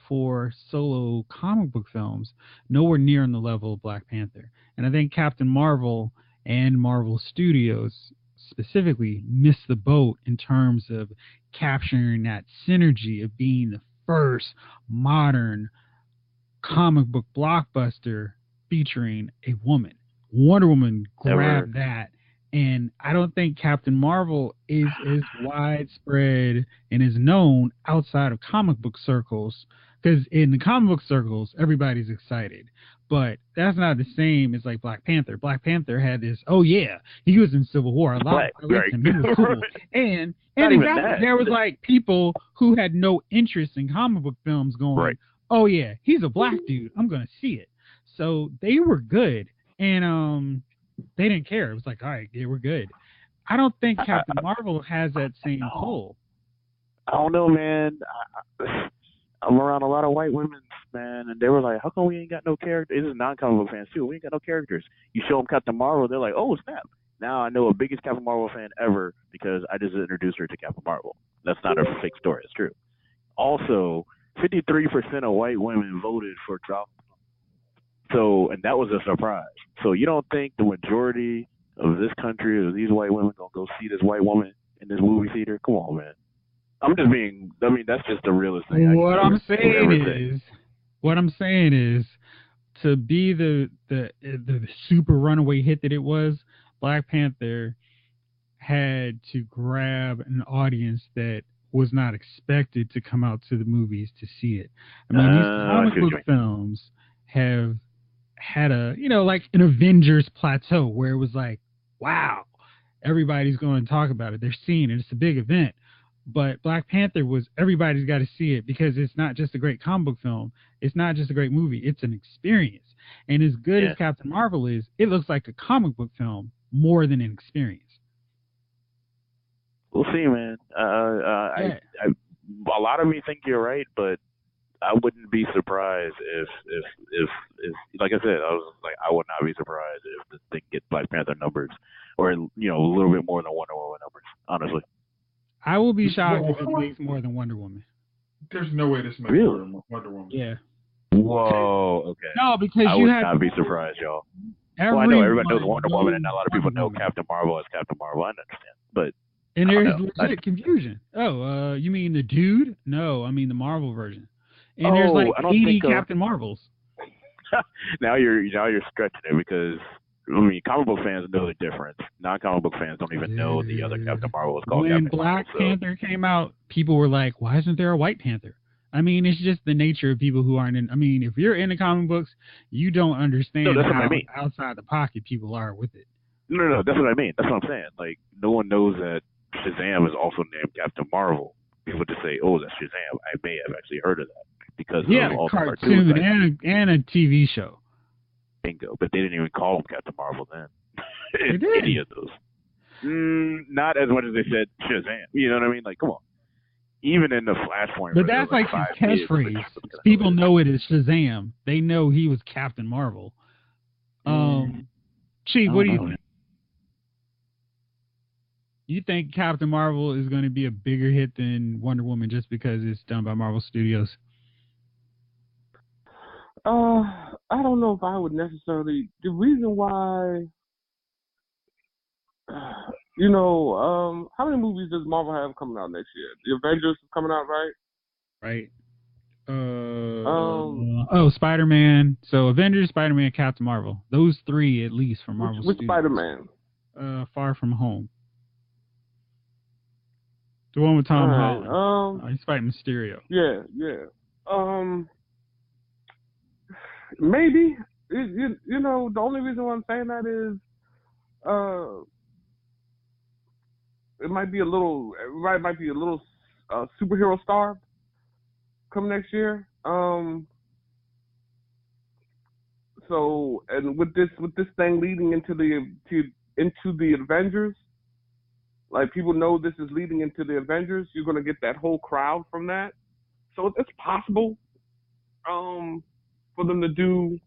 Speaker 1: for solo comic book films. Nowhere near on the level of Black Panther. And I think Captain Marvel and Marvel Studios specifically missed the boat in terms of capturing that synergy of being the first modern comic book blockbuster featuring a woman. Wonder Woman grabbed that, and I don't think Captain Marvel is as widespread and is known outside of comic book circles, because in the comic book circles everybody's excited, but that's not the same as like Black Panther. Black Panther had this, oh yeah, he was in Civil War, I liked him, he was cool. and exactly, there was like people who had no interest in comic book films going, oh yeah, he's a black dude, I'm gonna see it. So they were good, and they didn't care. It was like, all right, yeah, we're good. I don't think Captain Marvel has that same pull.
Speaker 3: I don't know, man. I'm around a lot of white women, man, and they were like, how come we ain't got no characters? This is non-comic book fans too. We ain't got no characters. You show them Captain Marvel, they're like, oh snap. Now I know a biggest Captain Marvel fan ever because I just introduced her to Captain Marvel. That's not a fake story. It's true. Also, 53% of white women voted for Trump. So, and that was a surprise. So you don't think the majority of this country, of these white women, gonna go see this white woman in this movie theater? Come on, man. I'm just being, I mean, that's just the realest thing.
Speaker 1: What I'm saying is, to be the super runaway hit that it was, Black Panther had to grab an audience that was not expected to come out to the movies to see it. I mean, these comic book films have had a, like an Avengers plateau where it was like, wow, everybody's going to talk about it. They're seeing it. It's a big event. But Black Panther was, everybody's got to see it, because it's not just a great comic book film. It's not just a great movie. It's an experience. And as good as Captain Marvel is, it looks like a comic book film more than an experience.
Speaker 3: We'll see, man. A lot of me think you're right, but I wouldn't be surprised if like I said, I would not be surprised if the thing gets Black Panther numbers, or a little bit more than Wonder Woman numbers. Honestly,
Speaker 1: I will be shocked if it makes more than Wonder Woman.
Speaker 4: There's no way this makes
Speaker 3: Really?
Speaker 4: more than Wonder Woman.
Speaker 1: Yeah.
Speaker 3: Whoa. Okay.
Speaker 1: No, because
Speaker 3: I
Speaker 1: you
Speaker 3: would
Speaker 1: had
Speaker 3: not be surprised, y'all. Well, I know everybody knows Wonder Woman, and a lot of people know Captain Marvel as Captain Marvel. I understand, but
Speaker 1: and there's legit confusion. Oh, you mean the dude? No, I mean the Marvel version. And there's like 80 Captain Marvels.
Speaker 3: now you're stretching it, because I mean, comic book fans know the difference. Non-comic book fans don't even know the other Captain Marvel is called
Speaker 1: when
Speaker 3: Captain
Speaker 1: Black
Speaker 3: Marvel.
Speaker 1: Panther came out, people were like, "Why isn't there a White Panther?" I mean, it's just the nature of people who aren't in. I mean, if you're into comic books, you don't understand how outside the pocket people are with it.
Speaker 3: No, that's what I mean. That's what I'm saying. Like, no one knows that Shazam is also named Captain Marvel. People just say, "Oh, that's Shazam." I may have actually heard of that because of all the cartoons
Speaker 1: and a TV show.
Speaker 3: Bingo, but they didn't even call him Captain Marvel then.
Speaker 1: They did.
Speaker 3: Any of those. Not as much as they said Shazam. You know what I mean? Like, come on. Even in the Flashpoint.
Speaker 1: But that's like his catchphrase. People know it as Shazam. They know he was Captain Marvel. Chief, what do you think? You think Captain Marvel is going to be a bigger hit than Wonder Woman just because it's done by Marvel Studios?
Speaker 2: I don't know if I would necessarily. The reason why, how many movies does Marvel have coming out next year? The Avengers is coming out, right?
Speaker 1: Right. Spider-Man. So Avengers, Spider-Man, Captain Marvel. Those three at least from Marvel Studios.
Speaker 2: Which Spider-Man?
Speaker 1: Far From Home. The one with Tom Holland. He's fighting Mysterio.
Speaker 2: Yeah. Maybe. The only reason why I'm saying that is, it might be a little superhero star come next year. So, and with this thing leading into the Avengers, like, people know this is leading into the Avengers, you're gonna get that whole crowd from that. So it's possible, for them to do,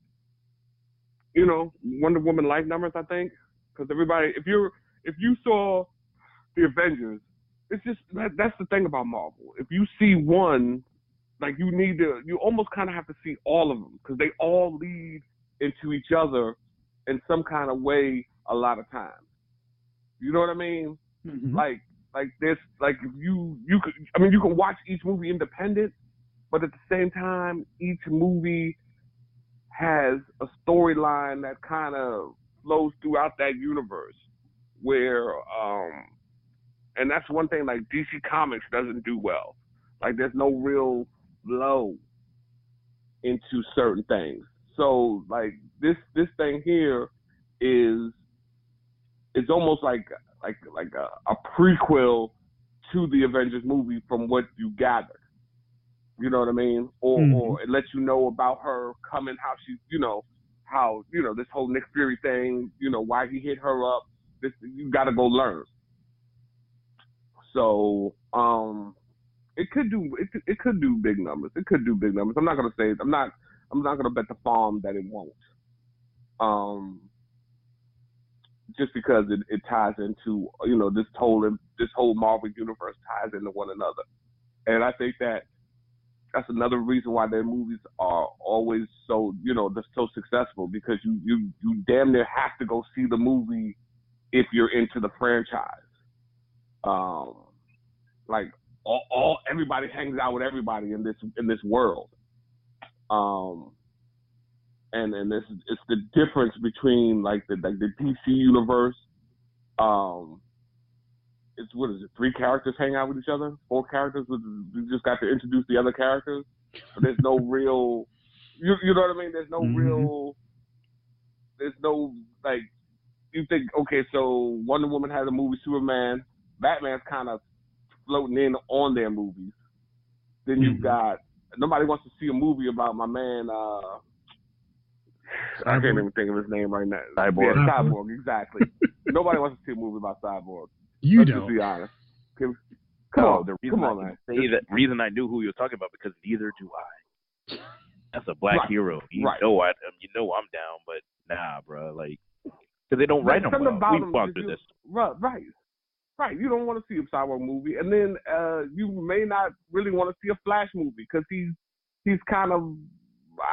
Speaker 2: Wonder Woman like numbers, I think, because everybody, if you saw the Avengers, it's just that's the thing about Marvel. If you see one, like, you almost kind of have to see all of them, because they all lead into each other in some kind of way a lot of times. You know what I mean?
Speaker 1: Mm-hmm.
Speaker 2: Like this, like, if you can watch each movie independent, but at the same time, each movie has a storyline that kind of flows throughout that universe, where and that's one thing, like, DC Comics doesn't do well. Like, there's no real flow into certain things. So, like, this thing here is almost like a prequel to the Avengers movie from what you gathered. You know what I mean? Or it lets you know about her coming, how she, how, this whole Nick Fury thing, why he hit her up. This, you got to go learn. So, it could do big numbers. It could do big numbers. I'm not gonna say I'm not gonna bet the farm that it won't. Just because it ties into, this whole Marvel universe ties into one another, and I think that's another reason why their movies are always so, they're so successful, because you damn near have to go see the movie if you're into the franchise. Like, everybody hangs out with everybody in this world. And this, it's the difference between, like, the DC universe. It's, what is it, 3 characters hang out with each other? 4 characters? We just got to introduce the other characters. But there's no real, you know what I mean? There's no real, like, you think, okay, so Wonder Woman has a movie, Superman, Batman's kind of floating in on their movies. Then you've got, nobody wants to see a movie about my man, I can't even think of his name right now.
Speaker 3: Cyborg.
Speaker 2: Yeah, Cyborg, exactly. Nobody wants to see a movie about Cyborg.
Speaker 1: You
Speaker 2: Let's
Speaker 1: don't.
Speaker 2: just be honest. Come
Speaker 3: No,
Speaker 2: on,
Speaker 3: the reason
Speaker 2: come on,
Speaker 3: I
Speaker 2: man.
Speaker 3: can say that reason I knew who you were talking about because neither do I. That's a black
Speaker 2: Right,
Speaker 3: hero. You
Speaker 2: right.
Speaker 3: know I'm down, but nah, bro. Like, because they don't write them
Speaker 2: Something
Speaker 3: well.
Speaker 2: about
Speaker 3: We've
Speaker 2: him
Speaker 3: gone
Speaker 2: is
Speaker 3: through this.
Speaker 2: Right. You don't want to see a cyborg movie, and then you may not really want to see a Flash movie because he's kind of,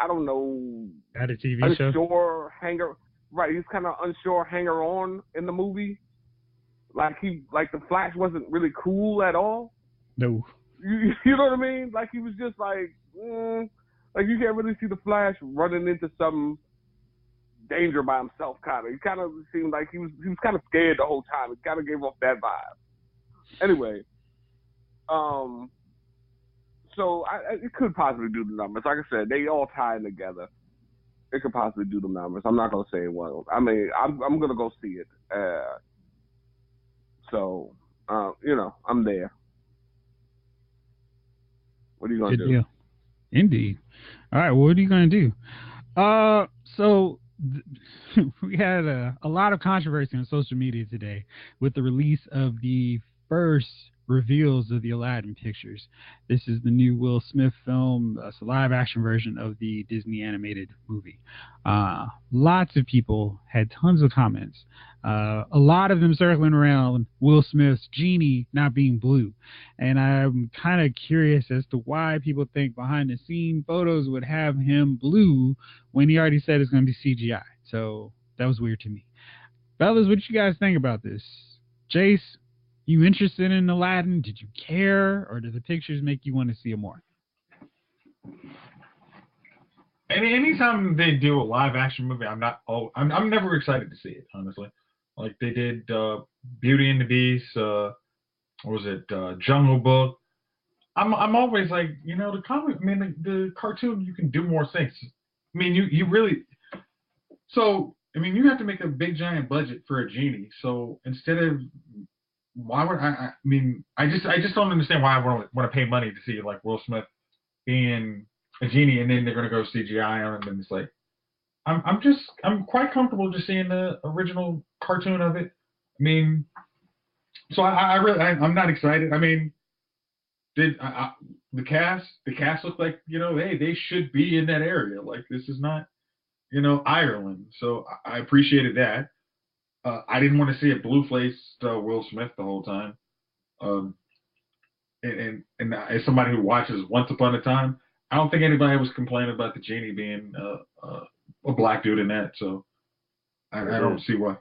Speaker 2: I don't know,
Speaker 1: At a TV
Speaker 2: unsure
Speaker 1: show.
Speaker 2: hanger. Right, he's kind of unsure hanger on in the movie. Like the Flash wasn't really cool at all.
Speaker 1: No.
Speaker 2: You know what I mean? Like he was just like you can't really see the Flash running into some danger by himself. Kind of. He kind of seemed like he was kind of scared the whole time. It kind of gave off that vibe. Anyway, so it could possibly do the numbers. Like I said, they all tie in together. It could possibly do the numbers. I'm not gonna say it won't. I mean, I'm gonna go see it. So I'm there. What are you gonna
Speaker 1: Good
Speaker 2: do?
Speaker 1: deal. Indeed. All right. Well, what are you going to do? So we had a lot of controversy on social media today with the release of the first reveals of the Aladdin pictures. This is the new Will Smith film. It's a live action version of the Disney animated movie. Lots of people had tons of comments. A lot of them circling around Will Smith's genie not being blue. And I'm kind of curious as to why people think behind the scene photos would have him blue when he already said it's going to be CGI. So that was weird to me. Fellas, what you guys think about this? Jace, you interested in Aladdin? Did you care? Or did the pictures make you want to see it more?
Speaker 4: Anytime they do a live action movie, I'm never excited to see it, honestly. Like they did Beauty and the Beast, what was it, Jungle Book. I'm always like, the comic. I mean, the cartoon, you can do more things. I mean, you really. So I mean, you have to make a big giant budget for a genie. So instead of, why would I mean, I just don't understand why I want to pay money to see like Will Smith being a genie, and then they're gonna go CGI on him, and it's like, I'm quite comfortable just seeing the original cartoon of it. I mean, so I'm not excited. I mean, the cast looked like, hey, they should be in that area. Like this is not, Ireland. So I appreciated that. I didn't want to see a blue-faced Will Smith the whole time. And as somebody who watches Once Upon a Time, I don't think anybody was complaining about the genie being a black dude in that. So I don't see why.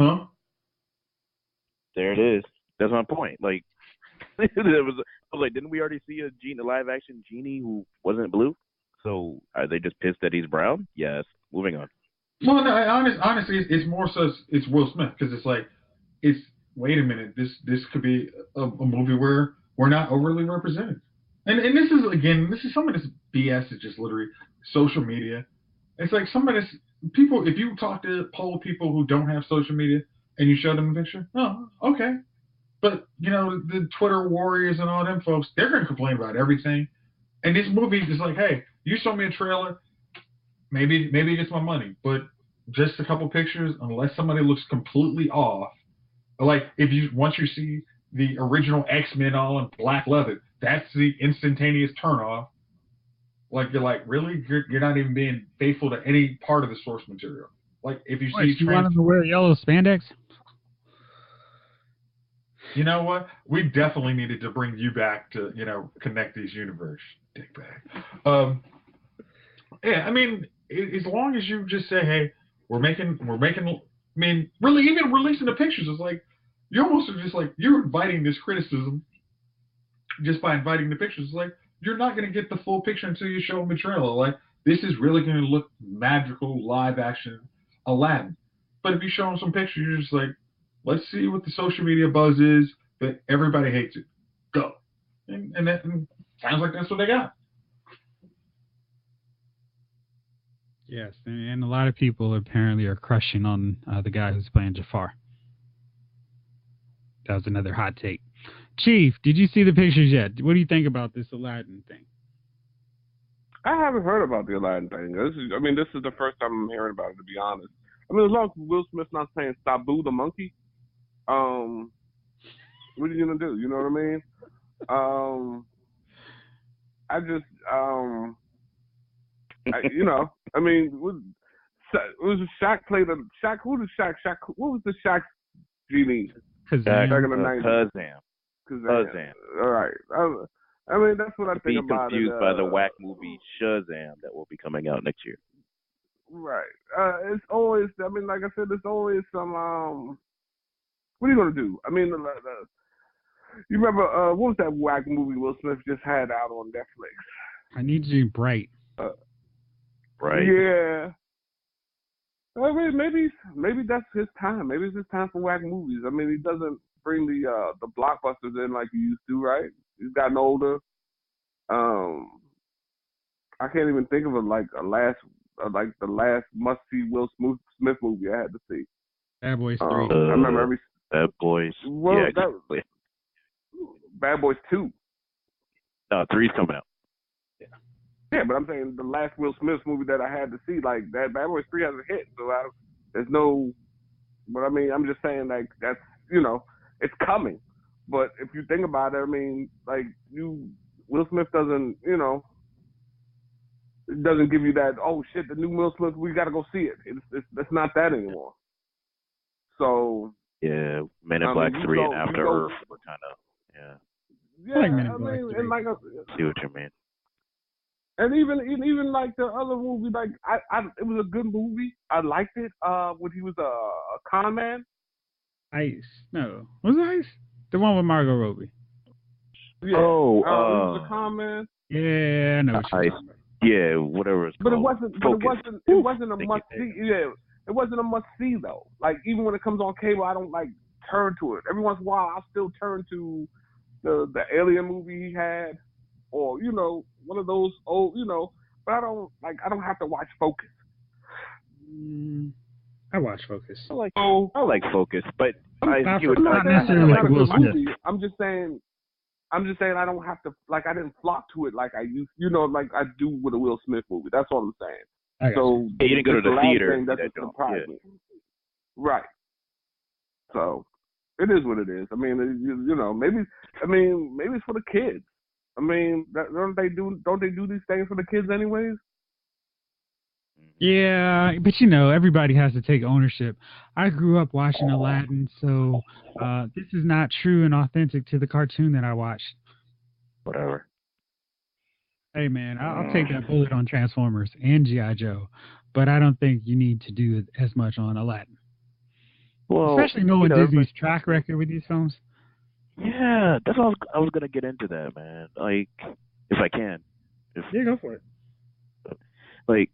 Speaker 4: Huh?
Speaker 3: There it is. That's my point. Like, I was like, didn't we already see a live action genie who wasn't blue? So are they just pissed that he's brown? Yes. Moving on.
Speaker 4: Well, no, honestly, it's more so it's Will Smith because it's like, wait a minute, this could be a movie where we're not overly represented, and this is some of this BS is just literally social media. It's like some of this people, if you talk to poll people who don't have social media and you show them a picture, oh, okay, but the Twitter warriors and all them folks, they're gonna complain about everything, and this movie is like, hey, you show me a trailer. Maybe it gets my money, but just a couple pictures, unless somebody looks completely off, like once you see the original X-Men all in black leather, that's the instantaneous turnoff. Like you're like, really, you're not even being faithful to any part of the source material. Like if you see,
Speaker 1: you want them to wear yellow spandex?
Speaker 4: You know what? We definitely needed to bring you back to connect these universe, dickbag. Yeah, I mean, as long as you just say, hey, we're making. I mean, really, even releasing the pictures is like, you almost are just like, you're inviting this criticism just by inviting the pictures. It's like, you're not going to get the full picture until you show them a trailer. Like, this is really going to look magical, live action Aladdin. But if you show them some pictures, you're just like, let's see what the social media buzz is, but everybody hates it. Go. And that sounds like that's what they got.
Speaker 1: Yes, and a lot of people apparently are crushing on the guy who's playing Jafar. That was another hot take. Chief, did you see the pictures yet? What do you think about this Aladdin thing?
Speaker 2: I haven't heard about the Aladdin thing. This is the first time I'm hearing about it, to be honest. I mean, as long as Will Smith's not saying Sabu the monkey, What are you gonna do? You know what I mean? I just I mean, was Shaq played a Shaq? Who did Shaq? Shaq? What was the Shaq genie?
Speaker 1: Kazam.
Speaker 2: Back in the 90s.
Speaker 3: Kazam.
Speaker 2: All right. I mean, that's what I think about it.
Speaker 3: Confused by the whack movie Shazam that will be coming out next year.
Speaker 2: Right. It's always. I mean, like I said, there's always some. What are you gonna do? I mean, you remember what was that whack movie Will Smith just had out on Netflix?
Speaker 1: I Need You Bright.
Speaker 2: Right. Yeah. I mean, maybe that's his time. Maybe it's his time for whack movies. I mean, he doesn't bring the blockbusters in like he used to, right? He's gotten older. I can't even think of the last must see Will Smith movie I had to see.
Speaker 1: Bad Boys 3.
Speaker 2: I remember
Speaker 3: Bad Boys.
Speaker 2: Well,
Speaker 3: yeah, exactly.
Speaker 2: Bad Boys 2.
Speaker 3: No, 3's coming out.
Speaker 2: Yeah, but I'm saying the last Will Smith movie that I had to see, like that Bad Boys 3 hasn't hit, so there's no. But I mean, I'm just saying like that's it's coming. But if you think about it, I mean, like Will Smith doesn't it doesn't give you that, oh shit, the new Will Smith, we got to go see it. It's not that anymore. So
Speaker 3: yeah, Men in Black 3 and After Earth were kind of
Speaker 2: yeah.
Speaker 1: I like Men in Black 3.
Speaker 2: And like
Speaker 3: see what you mean.
Speaker 2: And even like the other movie, like it was a good movie. I liked it. When he was a con man.
Speaker 1: Ice. No, was it Ice? The one with Margot Robbie.
Speaker 2: Yeah. Oh, he was a con man.
Speaker 1: Yeah, I know what you're talking about.
Speaker 3: Yeah, whatever it's called.
Speaker 2: It wasn't a must see. Yeah, it wasn't a must see though. Like even when it comes on cable, I don't like turn to it. Every once in a while, I'll still turn to the Alien movie he had, or one of those old, But I don't have to watch Focus.
Speaker 1: I watch Focus.
Speaker 3: I like Focus, but
Speaker 1: not necessarily like Will Smith.
Speaker 2: I'm just saying I don't have to, like, I didn't flock to it like I used, like I do with a Will Smith movie. That's all I'm saying. So
Speaker 3: you didn't go to the theater.
Speaker 2: That surprised me. Right. So it is what it is. I mean, maybe it's for the kids. I mean, don't they do these things for the kids anyways?
Speaker 1: Yeah, but everybody has to take ownership. I grew up watching Aladdin, so this is not true and authentic to the cartoon that I watched.
Speaker 3: Whatever.
Speaker 1: Hey, man, I'll take that bullet on Transformers and G.I. Joe, but I don't think you need to do as much on Aladdin. Well, especially knowing Disney's track record with these films.
Speaker 3: Yeah, that's what I was going to get into that, man. Like, if I can.
Speaker 1: Yeah, go for it.
Speaker 3: Like,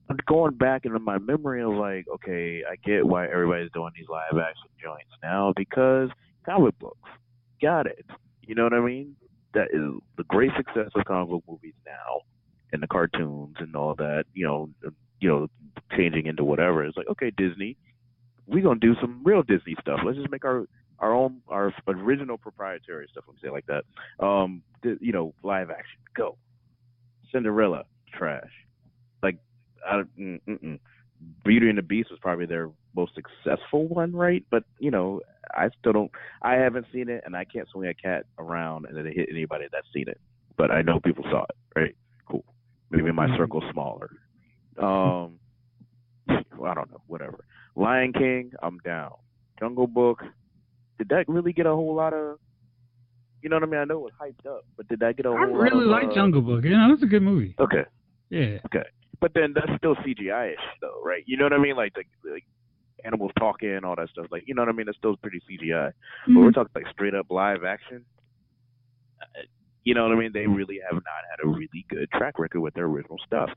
Speaker 3: I'm going back into my memory of like, okay, I get why everybody's doing these live action joints now because comic books. Got it. You know what I mean? That is the great success of comic book movies now and the cartoons and all that, changing into whatever. It's like, okay, Disney, we're going to do some real Disney stuff. Let's just make our original proprietary stuff, let me say it like that. Live action. Go. Cinderella. Trash. Like, Beauty and the Beast was probably their most successful one, right? But I haven't seen it, and I can't swing a cat around and hit anybody that's seen it. But I know people saw it, right? Cool. Maybe my circle's smaller. I don't know, whatever. Lion King, I'm down. Jungle Book, did that really get a whole lot of? You know what I mean? I know it was hyped up, but did that get a whole lot of? I
Speaker 1: really like Jungle Book. It's a good movie.
Speaker 3: Okay.
Speaker 1: Yeah.
Speaker 3: Okay. But then that's still CGI-ish, though, right? You know what I mean? Like animals talking, all that stuff. Like, you know what I mean? That's still pretty CGI. Mm-hmm. But we're talking like straight up live action. You know what I mean? They really have not had a really good track record with their original stuff.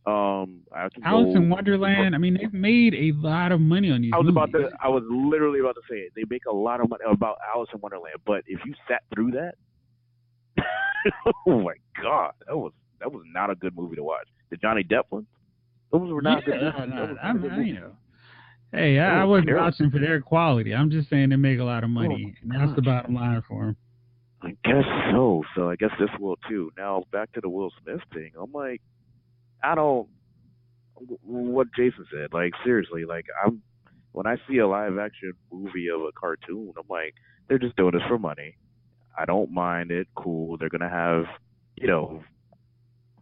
Speaker 2: Alice
Speaker 1: in Wonderland. I mean, they've made a lot of money on these movies.
Speaker 3: I was literally about to say it. They make a lot of money about Alice in Wonderland, but if you sat through that, oh my God, that was not a good movie to watch. The Johnny Depp one, those were not good movies.
Speaker 1: Hey, I wasn't vouching for their quality. I'm just saying they make a lot of money, and that's the bottom line for them.
Speaker 3: I guess so. So I guess this will too. Now back to the Will Smith thing. I'm like, I don't. What Jason said, like seriously, like When I see a live action movie of a cartoon, I'm like, they're just doing this for money. I don't mind it. Cool. They're gonna have, you know,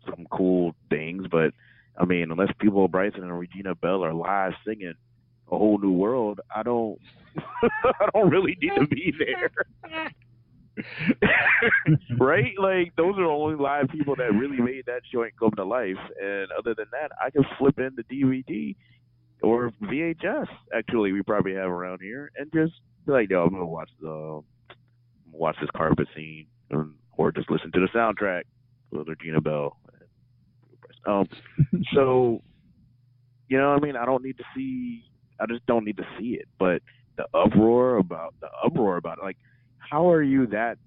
Speaker 3: some cool things, but I mean, unless people Bryson and Regina Bell are live singing a whole new world, I don't I don't really need to be there. Right? Like those are the only live people that really made that joint come to life. And other than that, I can flip in the DVD or VHS. Actually, we probably have around here, and just be like, yo, I'm gonna watch this carpet scene, or just listen to the soundtrack with Regina Bell. Um, so you know, what I mean, I just don't need to see it. But the uproar about it, like, how are you that?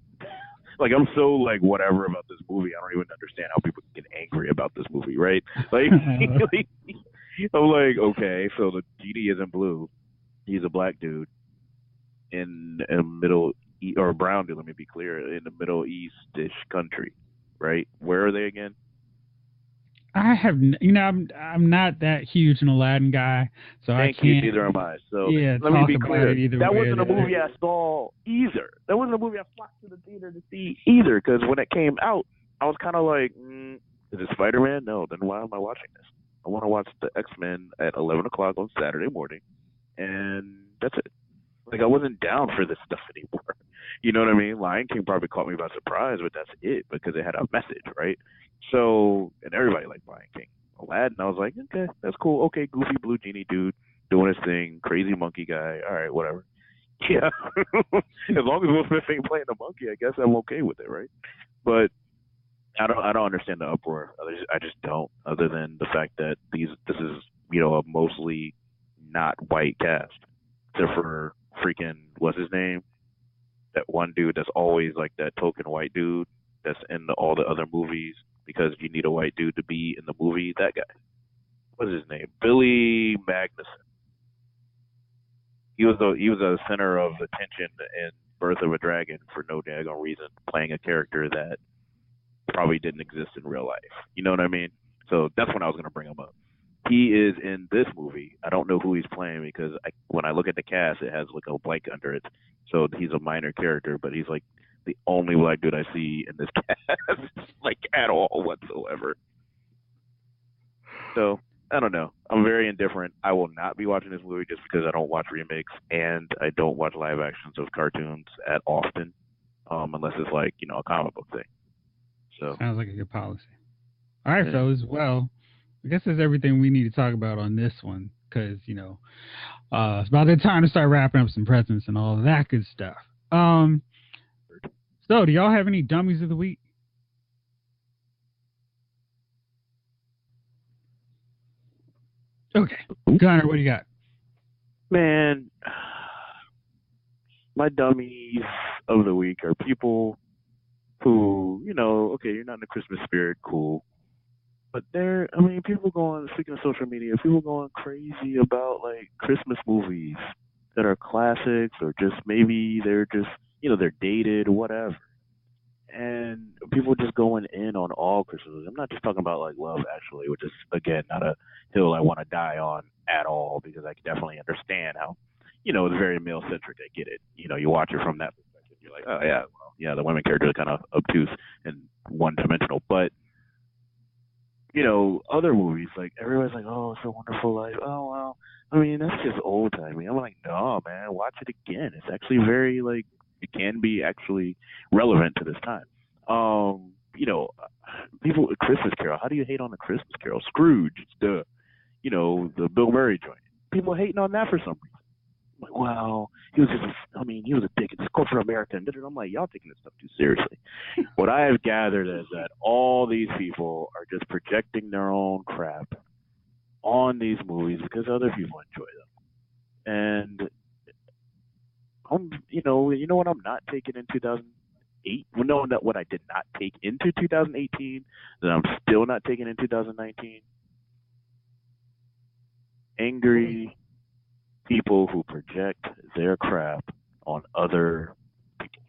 Speaker 3: Like, I'm so like whatever about this movie. I don't even understand how people get angry about this movie, right? Like, I'm like, okay, so the genie isn't blue. He's a black dude in a or a brown dude. Let me be clear, in the Middle East-ish country, right? Where are they again?
Speaker 1: I have, I'm not that huge an Aladdin guy, so
Speaker 3: Thank
Speaker 1: I can't.
Speaker 3: You, neither am I. So
Speaker 1: yeah,
Speaker 3: let me be
Speaker 1: about
Speaker 3: clear.
Speaker 1: it either
Speaker 3: That
Speaker 1: way
Speaker 3: wasn't a movie I saw either. That wasn't a movie I flocked to the theater to see either. Because when it came out, I was kind of like, is it Spider-Man? No. Then why am I watching this? I want to watch the X-Men at 11 o'clock on Saturday morning, and that's it. Like, I wasn't down for this stuff anymore. You know what I mean? Lion King probably caught me by surprise, but that's it, because it had a message, right? So, and everybody liked Lion King. Aladdin, I was like, okay, that's cool. Okay, goofy blue genie dude doing his thing, crazy monkey guy. All right, whatever. Yeah, as long as Will Smith ain't playing the monkey, I guess I'm okay with it, right? But I don't understand the uproar. I just don't. Other than the fact that this is a mostly not white cast, except for freaking what's his name, that one dude that's always like that token white dude that's in all the other movies, because you need a white dude to be in the movie. That guy. What's his name? Billy Magnuson. He was the center of attention in Birth of a Dragon for no daggone reason, playing a character that probably didn't exist in real life. You know what I mean? So that's when I was going to bring him up. He is in this movie. I don't know who he's playing, because when I look at the cast, it has like a blank under it. So he's a minor character, but he's like the only black dude I see in this cast, like at all whatsoever. So I don't know. I'm very indifferent. I will not be watching this movie just because I don't watch remakes, and I don't watch live actions of cartoons at often, unless it's like a comic book thing. So
Speaker 1: sounds like a good policy. All right, fellas. Well, I guess that's everything we need to talk about on this one, because it's about the time to start wrapping up some presents and all of that good stuff. So, do y'all have any dummies of the week? Okay, Gunnar, what do you got?
Speaker 3: Man, my dummies of the week are people who, okay, you're not in the Christmas spirit, cool. But speaking of social media, people going crazy about like Christmas movies that are classics, or just maybe they're just, they're dated, whatever. And people just going in on all Christmas movies. I'm not just talking about like Love Actually, which is, again, not a hill I want to die on at all, because I definitely understand how, it's very male centric. I get it. You watch it from that perspective. You're like, oh yeah, well, yeah, the women characters are kind of obtuse and one dimensional. But other movies, like everybody's like, oh, It's a Wonderful Life. Oh, well, I mean, that's just old timey. I'm like, no, man, watch it again. It's actually very, like, it can be actually relevant to this time. People, Christmas Carol. How do you hate on the Christmas Carol? Scrooge, the Bill Murray joint. People hating on that for some reason. I'm like, well, he was a dick. It's corporate America. And I'm like, y'all taking this stuff too seriously. What I have gathered is that all these people are just projecting their own crap on these movies because other people enjoy them. And you know what I'm not taking in 2008? Well, no, not what I did not take into 2018, that I'm still not taking in 2019. Angry people who project their crap on other people.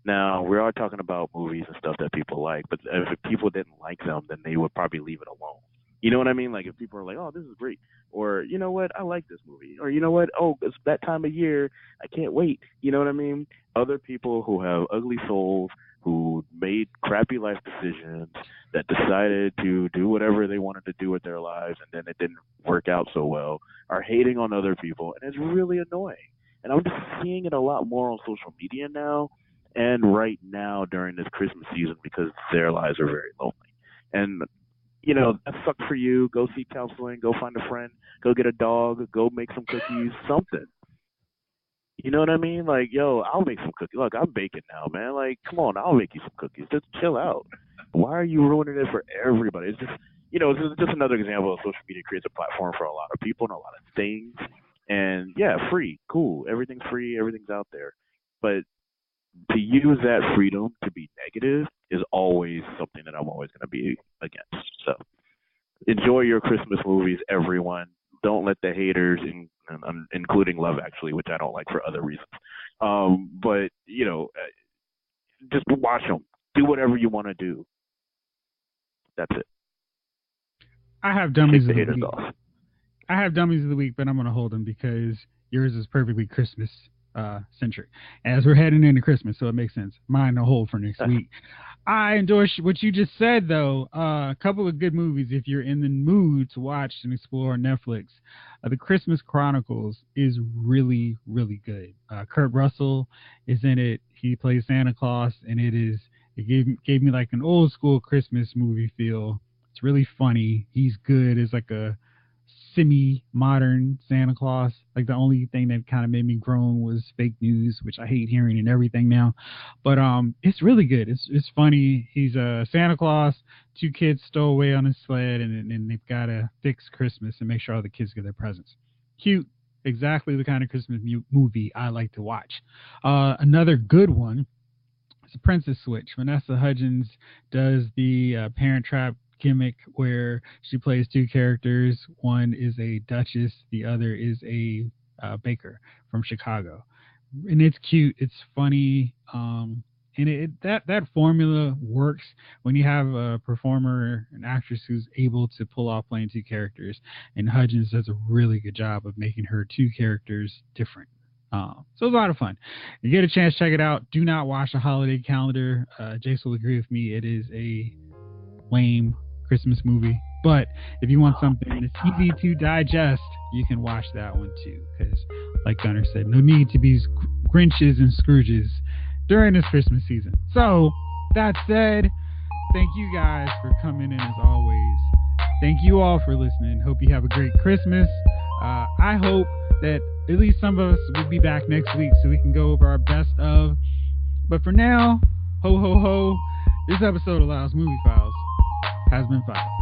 Speaker 3: Now, we are talking about movies and stuff that people like, but if people didn't like them, then they would probably leave it alone. You know what I mean? Like if people are like, "Oh, this is great," or you know what, I like this movie, or you know what, oh, it's that time of year, I can't wait. You know what I mean? Other people who have ugly souls, who made crappy life decisions, that decided to do whatever they wanted to do with their lives, and then it didn't work out so well, are hating on other people, and it's really annoying. And I'm just seeing it a lot more on social media now, and right now during this Christmas season because their lives are very lonely. And that sucks for you. Go seek counseling. Go find a friend. Go get a dog. Go make some cookies. Something. You know what I mean? Like, yo, I'll make some cookies. Look, I'm baking now, man. Like, come on, I'll make you some cookies. Just chill out. Why are you ruining it for everybody? It's just, it's just another example of social media creates a platform for a lot of people and a lot of things. And yeah, free, cool. Everything's free. Everything's out there. But to use that freedom to be negative is always something that I'm always going to be against. So enjoy your Christmas movies, everyone. Don't let the haters, including Love Actually, which I don't like for other reasons. But just watch them. Do whatever you want to do. That's it.
Speaker 1: I have dummies of the
Speaker 3: haters
Speaker 1: week.
Speaker 3: Off.
Speaker 1: I have dummies of the week, but I'm going to hold them because yours is perfectly Christmas centric. As we're heading into Christmas, so it makes sense. Mine to hold for next week. I endorse what you just said, though. A couple of good movies if you're in the mood to watch and explore on Netflix. The Christmas Chronicles is really, really good. Kurt Russell is in it. He plays Santa Claus, and it gave me like an old school Christmas movie feel. It's really funny. He's good as like a semi-modern Santa Claus. Like the only thing that kind of made me groan was fake news, which I hate hearing and everything now. But it's really good. It's funny. He's a Santa Claus. 2 kids stole away on his sled, and they've got to fix Christmas and make sure all the kids get their presents. Cute. Exactly the kind of Christmas movie I like to watch. Another good one is Princess Switch. Vanessa Hudgens does the Parent Trap gimmick where she plays 2 characters. One is a duchess, the other is a baker from Chicago, and it's cute, it's funny, and that formula works when you have a performer, an actress who's able to pull off playing 2 characters, and Hudgens does a really good job of making her 2 characters different. So it's a lot of fun. You get a chance, check it out. Do not watch a holiday calendar. Jace will agree with me, it is a lame Christmas movie, but if you want something that's easy to digest, you can watch that one too, because like Gunnar said, no need to be Grinches and Scrooges during this Christmas season. So that said, thank you guys for coming in as always. Thank you all for listening. Hope you have a great Christmas. I hope that at least some of us will be back next week so we can go over our best of. But for now, ho ho ho, this episode of Lyle's Movie Files has been filed.